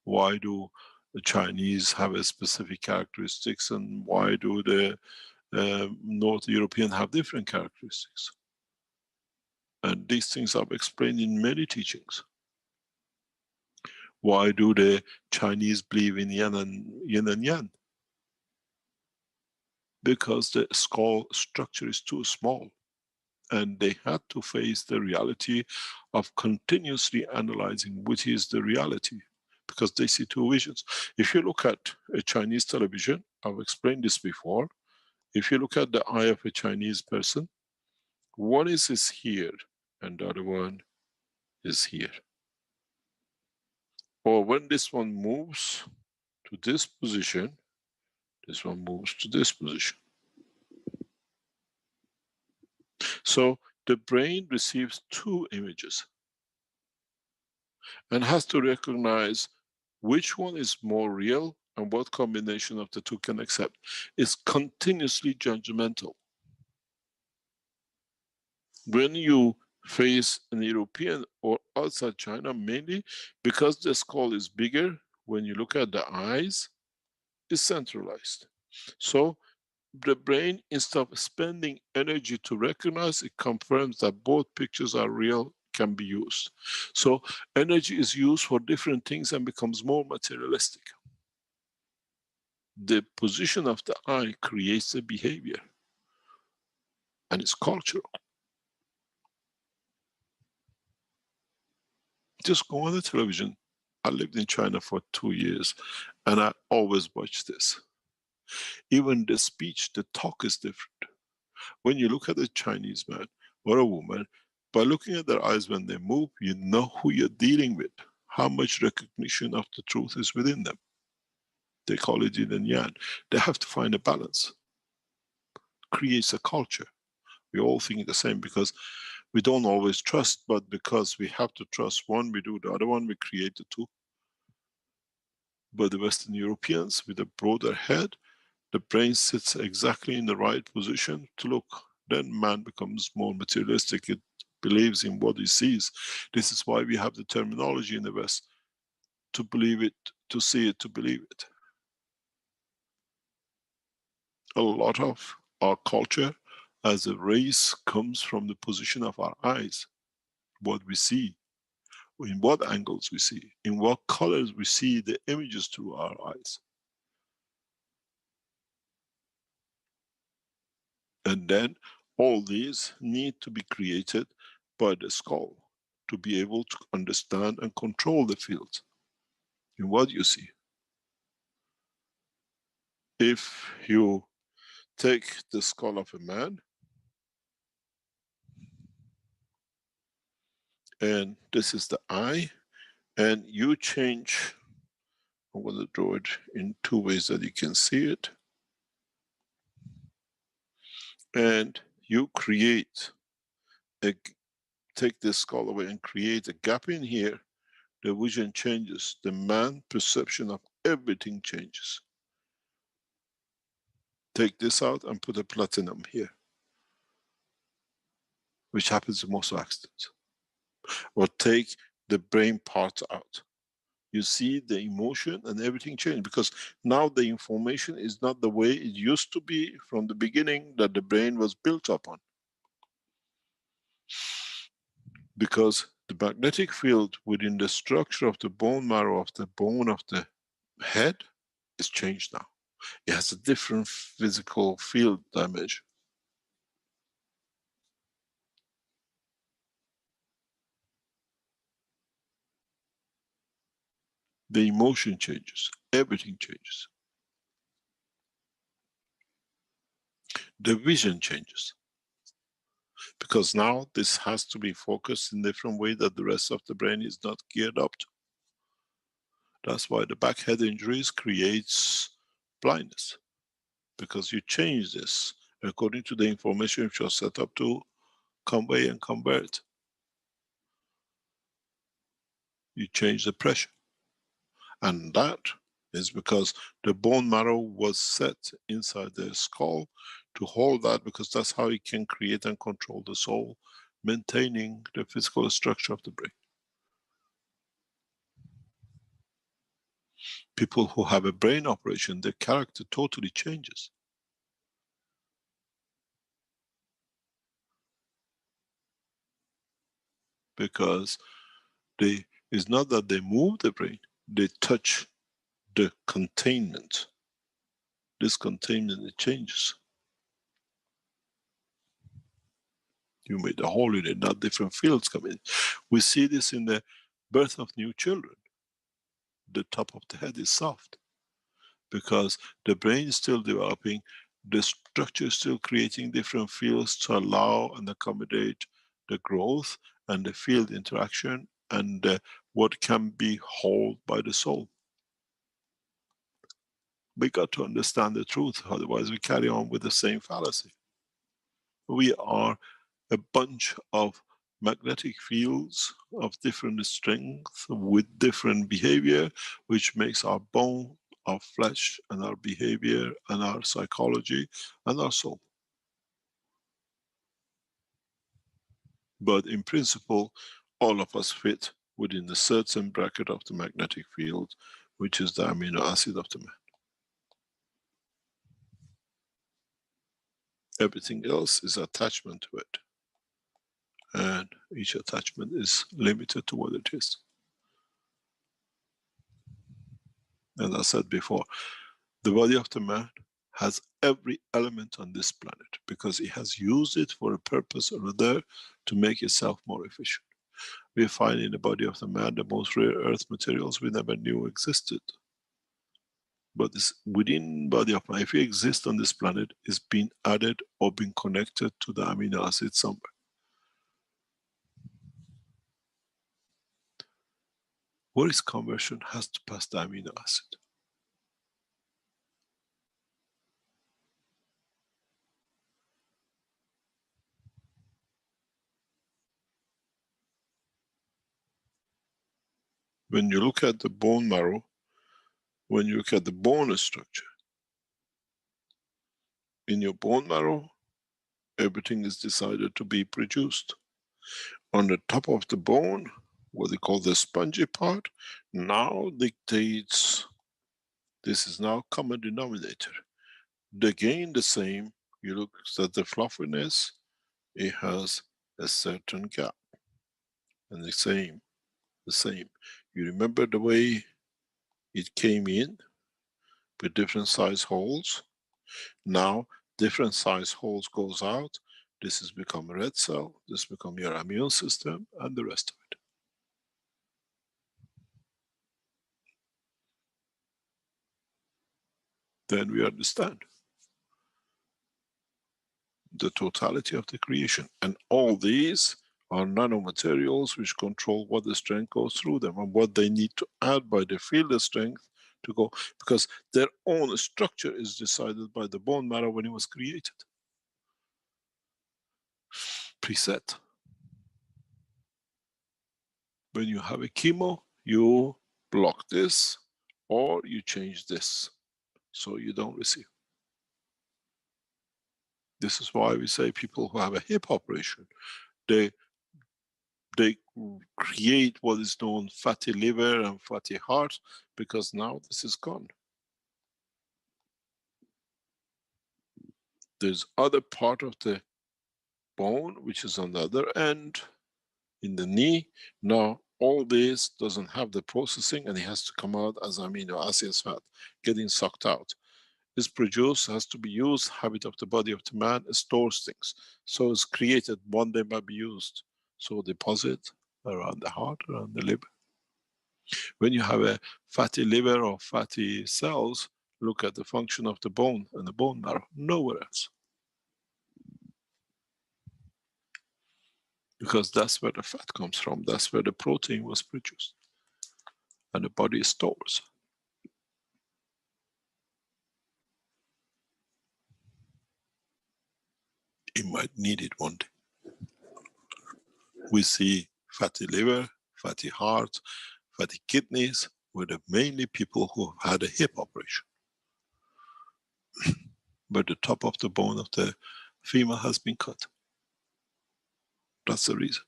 Why do the Chinese have a specific characteristics and why do the North European have different characteristics? And these things are explained in many teachings. Why do the Chinese believe in yin and yang? Because the skull structure is too small and they had to face the reality of continuously analyzing which is the reality, because they see two visions. If you look at a Chinese television, I've explained this before, if you look at the eye of a Chinese person, one is here and the other one is here. Or when this one moves to this position, this one moves to this position. So the brain receives two images and has to recognize which one is more real and what combination of the two can accept. It's continuously judgmental. When you face an European or outside China, mainly because the skull is bigger, when you look at the eyes, it's centralized. So the brain, instead of spending energy to recognize, it confirms that both pictures are real, can be used. So energy is used for different things and becomes more materialistic. The position of the eye creates the behavior, and it's cultural. Just go on the television. I lived in China for 2 years, and I always watch this. Even the speech, the talk is different. When you look at a Chinese man or a woman, by looking at their eyes when they move, you know who you're dealing with, how much recognition of the truth is within them. They call it yin and yang. They have to find a balance. Creates a culture. We all think the same because we don't always trust, but because we have to trust one, we do the other one, we create the two. But the Western Europeans, with a broader head, the brain sits exactly in the right position to look. Then man becomes more materialistic. It believes in what he sees. This is why we have the terminology in the West. To believe it, to see it, to believe it. A lot of our culture as a race comes from the position of our eyes. What we see, in what angles we see, in what colors we see the images through our eyes. And then all these need to be created by the skull to be able to understand and control the field in what you see. If you take the skull of a man, and this is the eye, and you change, I'm going to draw it in two ways that you can see it. And you create take this skull away and create a gap in here, the vision changes. The man perception of everything changes. Take this out and put a platinum here, which happens in most accidents. Or take the brain part out. You see the emotion and everything change, because now the information is not the way it used to be from the beginning that the brain was built upon. Because the magnetic field within the structure of the bone marrow of the bone of the head is changed now. It has a different physical field dimension. The emotion changes, everything changes. The vision changes. Because now this has to be focused in a different way that the rest of the brain is not geared up to. That's why the back head injuries creates blindness. Because you change this according to the information which you're set up to convey and convert. You change the pressure. And that is because the bone marrow was set inside the skull to hold that, because that's how it can create and control the soul, maintaining the physical structure of the brain. People who have a brain operation, their character totally changes. Because it's not that they move the brain, they touch the containment. This containment, it changes. You made a hole in it, not different fields come in. We see this in the birth of new children. The top of the head is soft because the brain is still developing, the structure is still creating different fields to allow and accommodate the growth and the field interaction and what can be held by the soul. We got to understand the truth, otherwise we carry on with the same fallacy. We are a bunch of magnetic fields of different strength with different behavior, which makes our bone, our flesh, and our behavior, and our psychology, and our soul. But in principle, all of us fit within the certain bracket of the magnetic field, which is the amino acid of the man. Everything else is attachment to it. And each attachment is limited to what it is. As I said before, the body of the man has every element on this planet because he has used it for a purpose or other to make itself more efficient. We find in the body of the man the most rare earth materials we never knew existed. But this within body of man, if we exist on this planet, is being added or being connected to the amino acid somewhere. Where is conversion has to pass the amino acid. When you look at the bone marrow, when you look at the bone structure, in your bone marrow, everything is decided to be produced. On the top of the bone, what they call the spongy part, now dictates, this is now common denominator. Again the same, you look at the fluffiness, it has a certain gap. And the same. You remember the way it came in with different size holes? Now different size holes goes out. This has become a red cell, this become your immune system, and the rest of it. Then we understand the totality of the creation. And all these are nanomaterials which control what the strength goes through them and what they need to add by the field strength to go, because their own structure is decided by the bone marrow when it was created. Preset. When you have a chemo, you block this or you change this so you don't receive. This is why we say people who have a hip operation, they create what is known fatty liver and fatty heart, because now this is gone. There's other part of the bone which is on the other end, in the knee. Now all this doesn't have the processing and it has to come out as amino acids fat, getting sucked out. Is produced, has to be used, habit of the body of the man, stores things. So it's created, one day might be used. So deposit around the heart, around the liver. When you have a fatty liver or fatty cells, look at the function of the bone and the bone marrow, nowhere else. Because that's where the fat comes from, that's where the protein was produced. And the body stores. It might need it one day. We see fatty liver, fatty heart, fatty kidneys, were the mainly people who had a hip operation. But the top of the bone of the femur has been cut. That's the reason.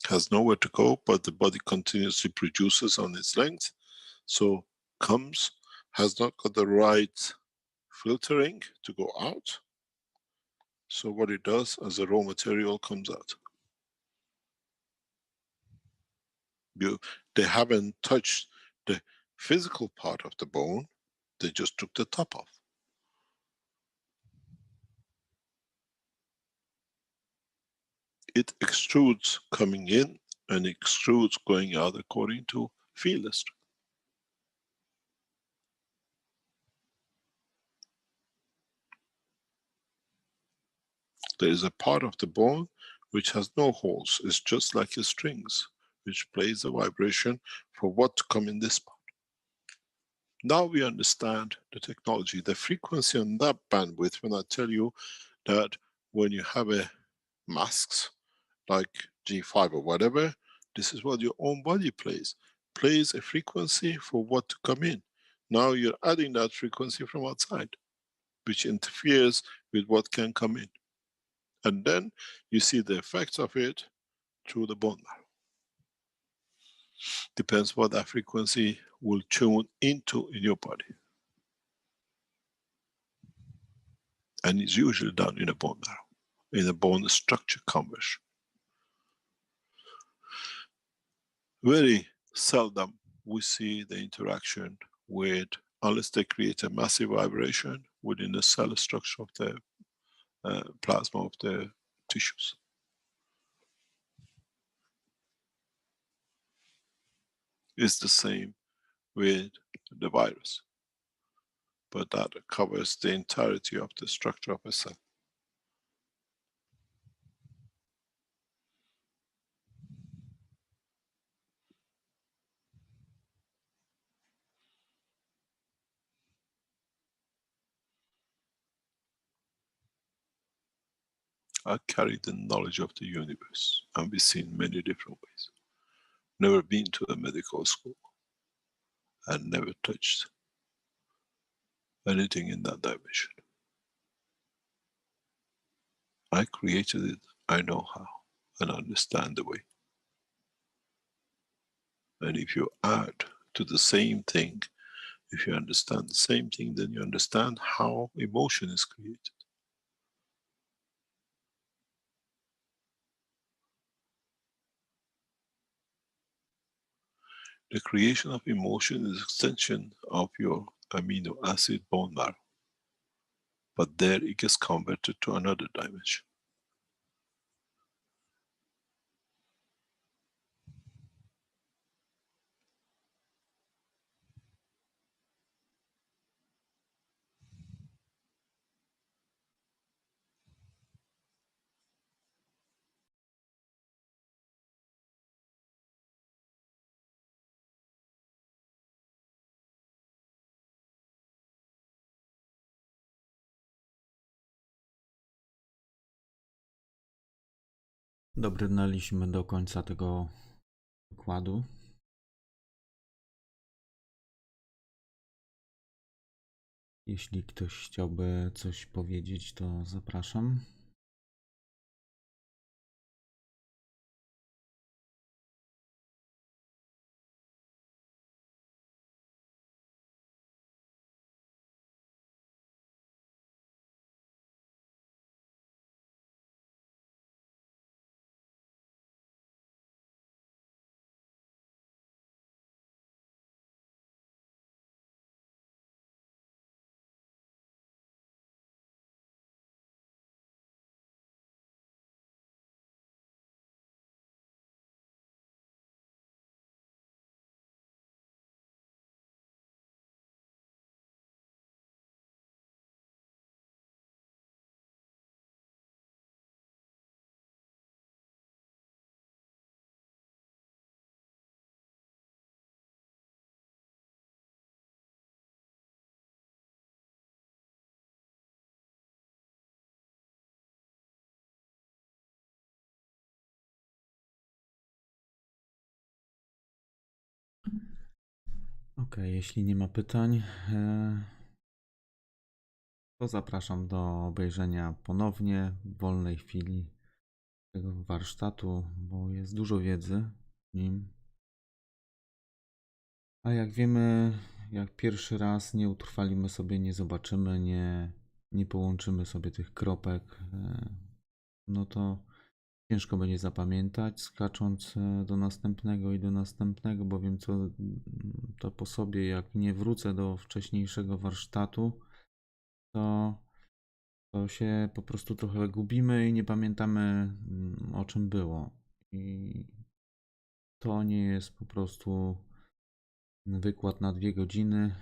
Has nowhere to go, but the body continuously produces on its length. So comes, has not got the right filtering to go out. So what it does as a raw material comes out. They haven't touched the physical part of the bone, they just took the top off. It extrudes coming in and extrudes going out according to field strength. There is a part of the bone which has no holes. It's just like a strings, which plays a vibration for what to come in this part. Now we understand the technology, the frequency on that bandwidth. When I tell you that when you have a masks like G5 or whatever, this is what your own body plays a frequency for what to come in. Now you're adding that frequency from outside, which interferes with what can come in. And then you see the effects of it through the bone marrow. Depends what that frequency will tune into in your body. And it's usually done in a bone marrow, in a bone structure conversion. Very seldom we see the interaction with, unless they create a massive vibration within the cell structure of the plasma of the tissues. It's the same with the virus, but that covers the entirety of the structure of a cell. I carry the knowledge of the universe and be seen many different ways. Never been to a medical school and never touched anything in that dimension. I created it, I know how, and understand the way. And if you add to the same thing, if you understand the same thing, then you understand how emotion is created. The creation of emotion is an extension of your amino acid bone marrow. But there it gets converted to another dimension. Dobrnęliśmy do końca tego wykładu. Jeśli ktoś chciałby coś powiedzieć, to zapraszam. Okej, jeśli nie ma pytań, to zapraszam do obejrzenia ponownie w wolnej chwili tego warsztatu, bo jest dużo wiedzy w nim. A jak wiemy, jak pierwszy raz nie utrwalimy sobie, nie zobaczymy, nie połączymy sobie tych kropek, no to ciężko będzie zapamiętać, skacząc do następnego i do następnego, bowiem to po sobie, jak nie wrócę do wcześniejszego warsztatu, to się po prostu trochę gubimy i nie pamiętamy, o czym było. I to nie jest po prostu wykład na 2 godziny.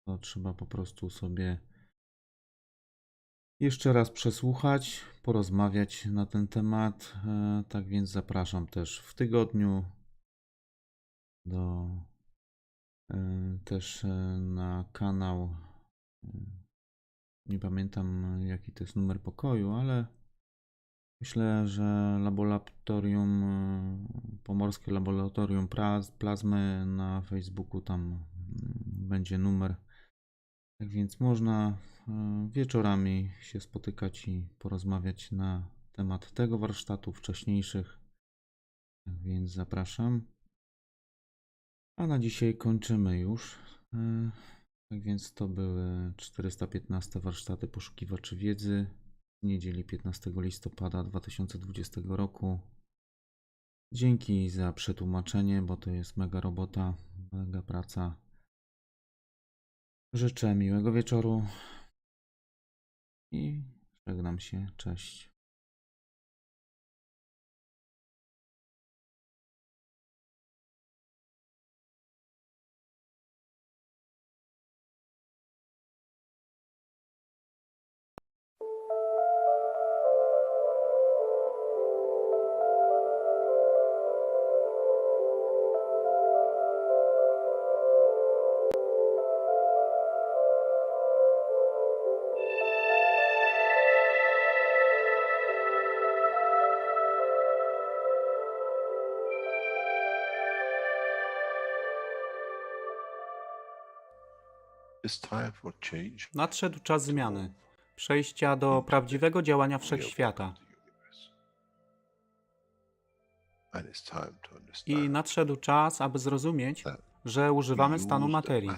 To trzeba po prostu sobie jeszcze raz przesłuchać, porozmawiać na ten temat. Tak więc zapraszam też w tygodniu też na kanał. Nie pamiętam, jaki to jest numer pokoju, ale myślę, że Laboratorium, Pomorskie Laboratorium Plazmy na Facebooku, tam będzie numer. Tak więc można wieczorami się spotykać i porozmawiać na temat tego warsztatu, wcześniejszych. Tak więc zapraszam. A na dzisiaj kończymy już. Tak więc to były 415 warsztaty poszukiwaczy wiedzy w niedzieli 15 listopada 2020 roku. Dzięki za przetłumaczenie, bo to jest mega robota, mega praca. Życzę miłego wieczoru i żegnam się. Cześć. It's time for change. Nadszedł czas zmiany, przejścia do prawdziwego działania wszechświata. I nadszedł czas, aby zrozumieć, że używamy stanu materii,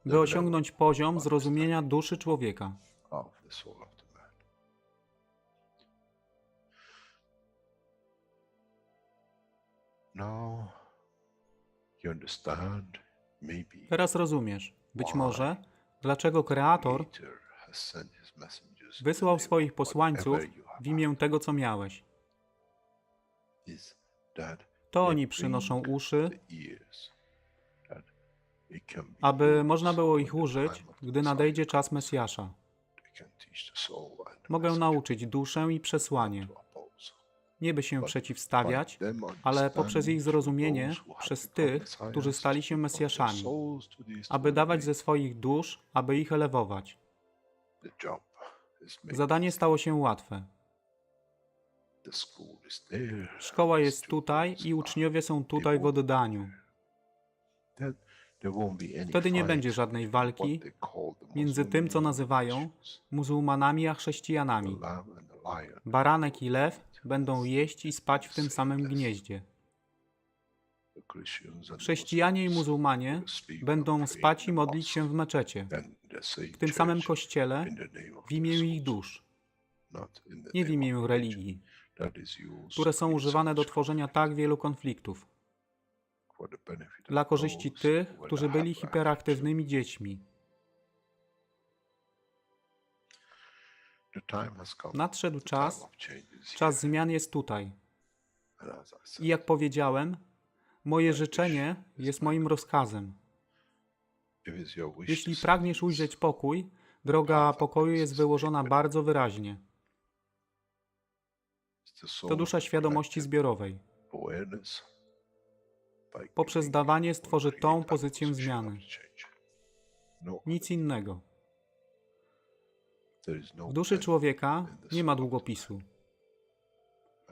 by osiągnąć poziom zrozumienia duszy człowieka. Teraz rozumiesz, być może, dlaczego Kreator wysłał swoich posłańców w imię tego, co miałeś. To oni przynoszą uszy, aby można było ich użyć, gdy nadejdzie czas Mesjasza. Mogę nauczyć duszę i przesłanie. Nie by się przeciwstawiać, ale poprzez ich zrozumienie, przez tych, którzy stali się Mesjaszami, aby dawać ze swoich dusz, aby ich elewować. Zadanie stało się łatwe. Szkoła jest tutaj i uczniowie są tutaj w oddaniu. Wtedy nie będzie żadnej walki między tym, co nazywają muzułmanami, a chrześcijanami. Baranek i lew będą jeść i spać w tym samym gnieździe. Chrześcijanie i muzułmanie będą spać i modlić się w meczecie, w tym samym kościele, w imię ich dusz, nie w imię religii, które są używane do tworzenia tak wielu konfliktów, dla korzyści tych, którzy byli hiperaktywnymi dziećmi. Nadszedł czas, czas zmian jest tutaj. I jak powiedziałem, moje życzenie jest moim rozkazem. Jeśli pragniesz ujrzeć pokój, droga pokoju jest wyłożona bardzo wyraźnie. To dusza świadomości zbiorowej. Poprzez dawanie stworzy tą pozycję zmiany. Nic innego. W duszy człowieka nie ma długopisu.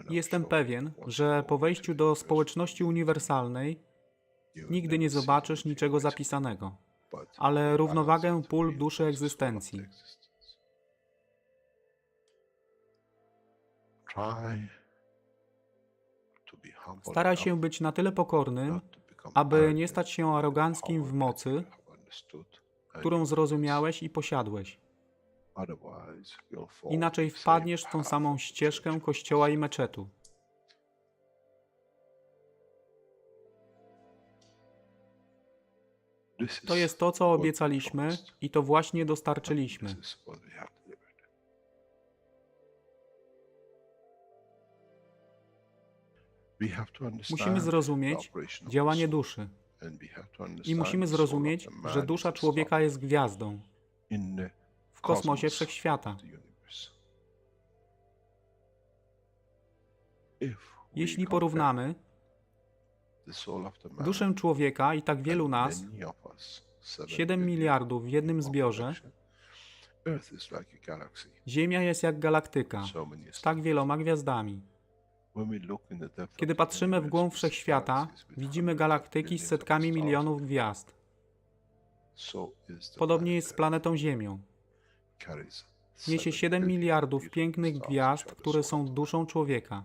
Jestem pewien, że po wejściu do społeczności uniwersalnej nigdy nie zobaczysz niczego zapisanego, ale równowagę pól duszy egzystencji. Staraj się być na tyle pokornym, aby nie stać się aroganckim w mocy, którą zrozumiałeś i posiadłeś. Inaczej wpadniesz w tą samą ścieżkę kościoła i meczetu. To jest to, co obiecaliśmy i to właśnie dostarczyliśmy. Musimy zrozumieć działanie duszy i musimy zrozumieć, że dusza człowieka jest gwiazdą w kosmosie wszechświata. Jeśli porównamy duszę człowieka i tak wielu nas, 7 miliardów w jednym zbiorze, Ziemia jest jak galaktyka z tak wieloma gwiazdami. Kiedy patrzymy w głąb wszechświata, widzimy galaktyki z setkami milionów gwiazd. Podobnie jest z planetą Ziemią. Niesie 7 miliardów pięknych gwiazd, które są duszą człowieka.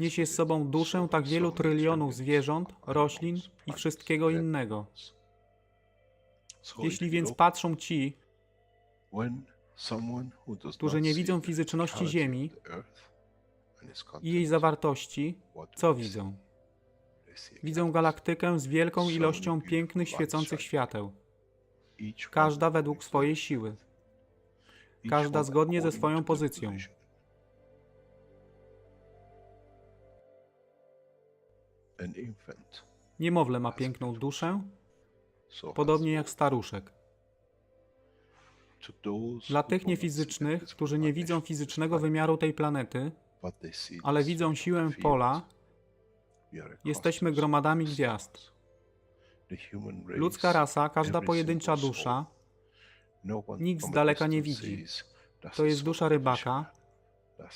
Niesie z sobą duszę tak wielu trylionów zwierząt, roślin i wszystkiego innego. Jeśli więc patrzą ci, którzy nie widzą fizyczności Ziemi i jej zawartości, co widzą? Widzą galaktykę z wielką ilością pięknych, świecących świateł. Każda według swojej siły. Każda zgodnie ze swoją pozycją. Niemowlę ma piękną duszę, podobnie jak staruszek. Dla tych niefizycznych, którzy nie widzą fizycznego wymiaru tej planety, ale widzą siłę pola, jesteśmy gromadami gwiazd. Ludzka rasa, każda pojedyncza dusza, nikt z daleka nie widzi. To jest dusza rybaka,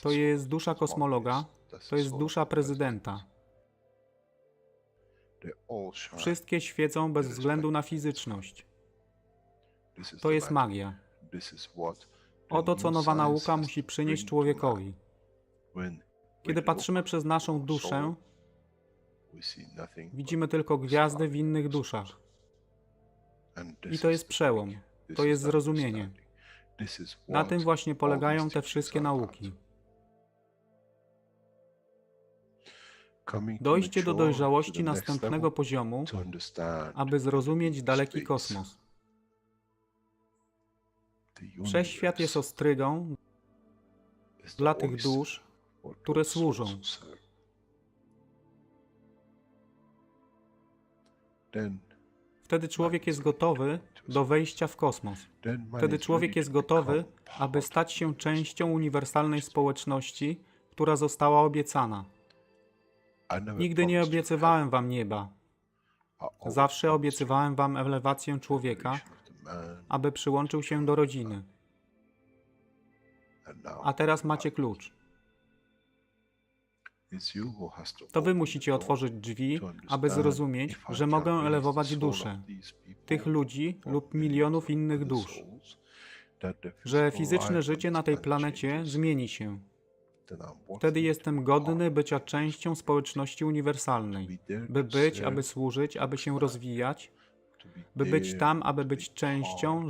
to jest dusza kosmologa, to jest dusza prezydenta. Wszystkie świecą bez względu na fizyczność. To jest magia. Oto, co nowa nauka musi przynieść człowiekowi. Kiedy patrzymy przez naszą duszę, widzimy tylko gwiazdy w innych duszach. I to jest przełom. To jest zrozumienie. Na tym właśnie polegają te wszystkie nauki. Dojście do dojrzałości następnego poziomu, aby zrozumieć daleki kosmos. Wszechświat jest ostrygą dla tych dusz, które służą. Wtedy człowiek jest gotowy do wejścia w kosmos. Wtedy człowiek jest gotowy, aby stać się częścią uniwersalnej społeczności, która została obiecana. Nigdy nie obiecywałem wam nieba. Zawsze obiecywałem wam elewację człowieka, aby przyłączył się do rodziny. A teraz macie klucz. To wy musicie otworzyć drzwi, aby zrozumieć, że mogę elewować duszę tych ludzi lub milionów innych dusz. Że fizyczne życie na tej planecie zmieni się. Wtedy jestem godny bycia częścią społeczności uniwersalnej. By być, aby służyć, aby się rozwijać, by być tam, aby być częścią,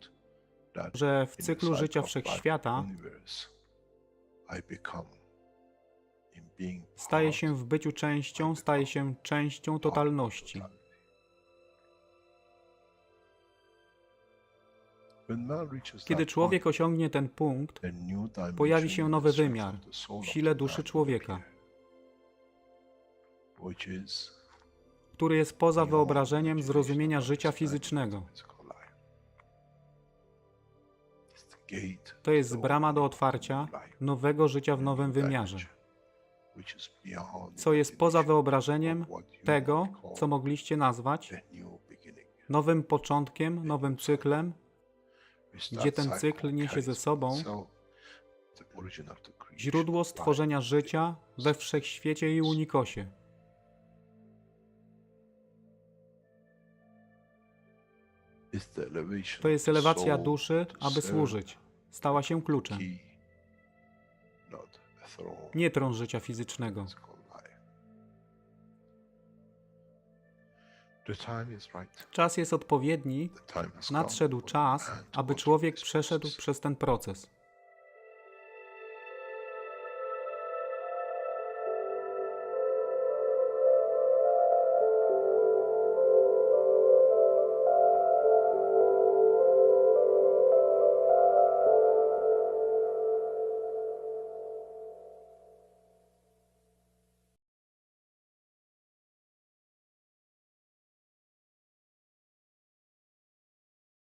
że w cyklu życia wszechświata staje się w byciu częścią, staje się częścią totalności. Kiedy człowiek osiągnie ten punkt, pojawi się nowy wymiar w sile duszy człowieka, który jest poza wyobrażeniem zrozumienia życia fizycznego. To jest brama do otwarcia nowego życia w nowym wymiarze, co jest poza wyobrażeniem tego, co mogliście nazwać nowym początkiem, nowym cyklem, gdzie ten cykl niesie ze sobą Źródło stworzenia życia we wszechświecie i unikosie. To jest elewacja duszy, aby służyć. Stała się kluczem. Nie tron życia fizycznego. Czas jest odpowiedni. Nadszedł czas, aby człowiek przeszedł przez ten proces.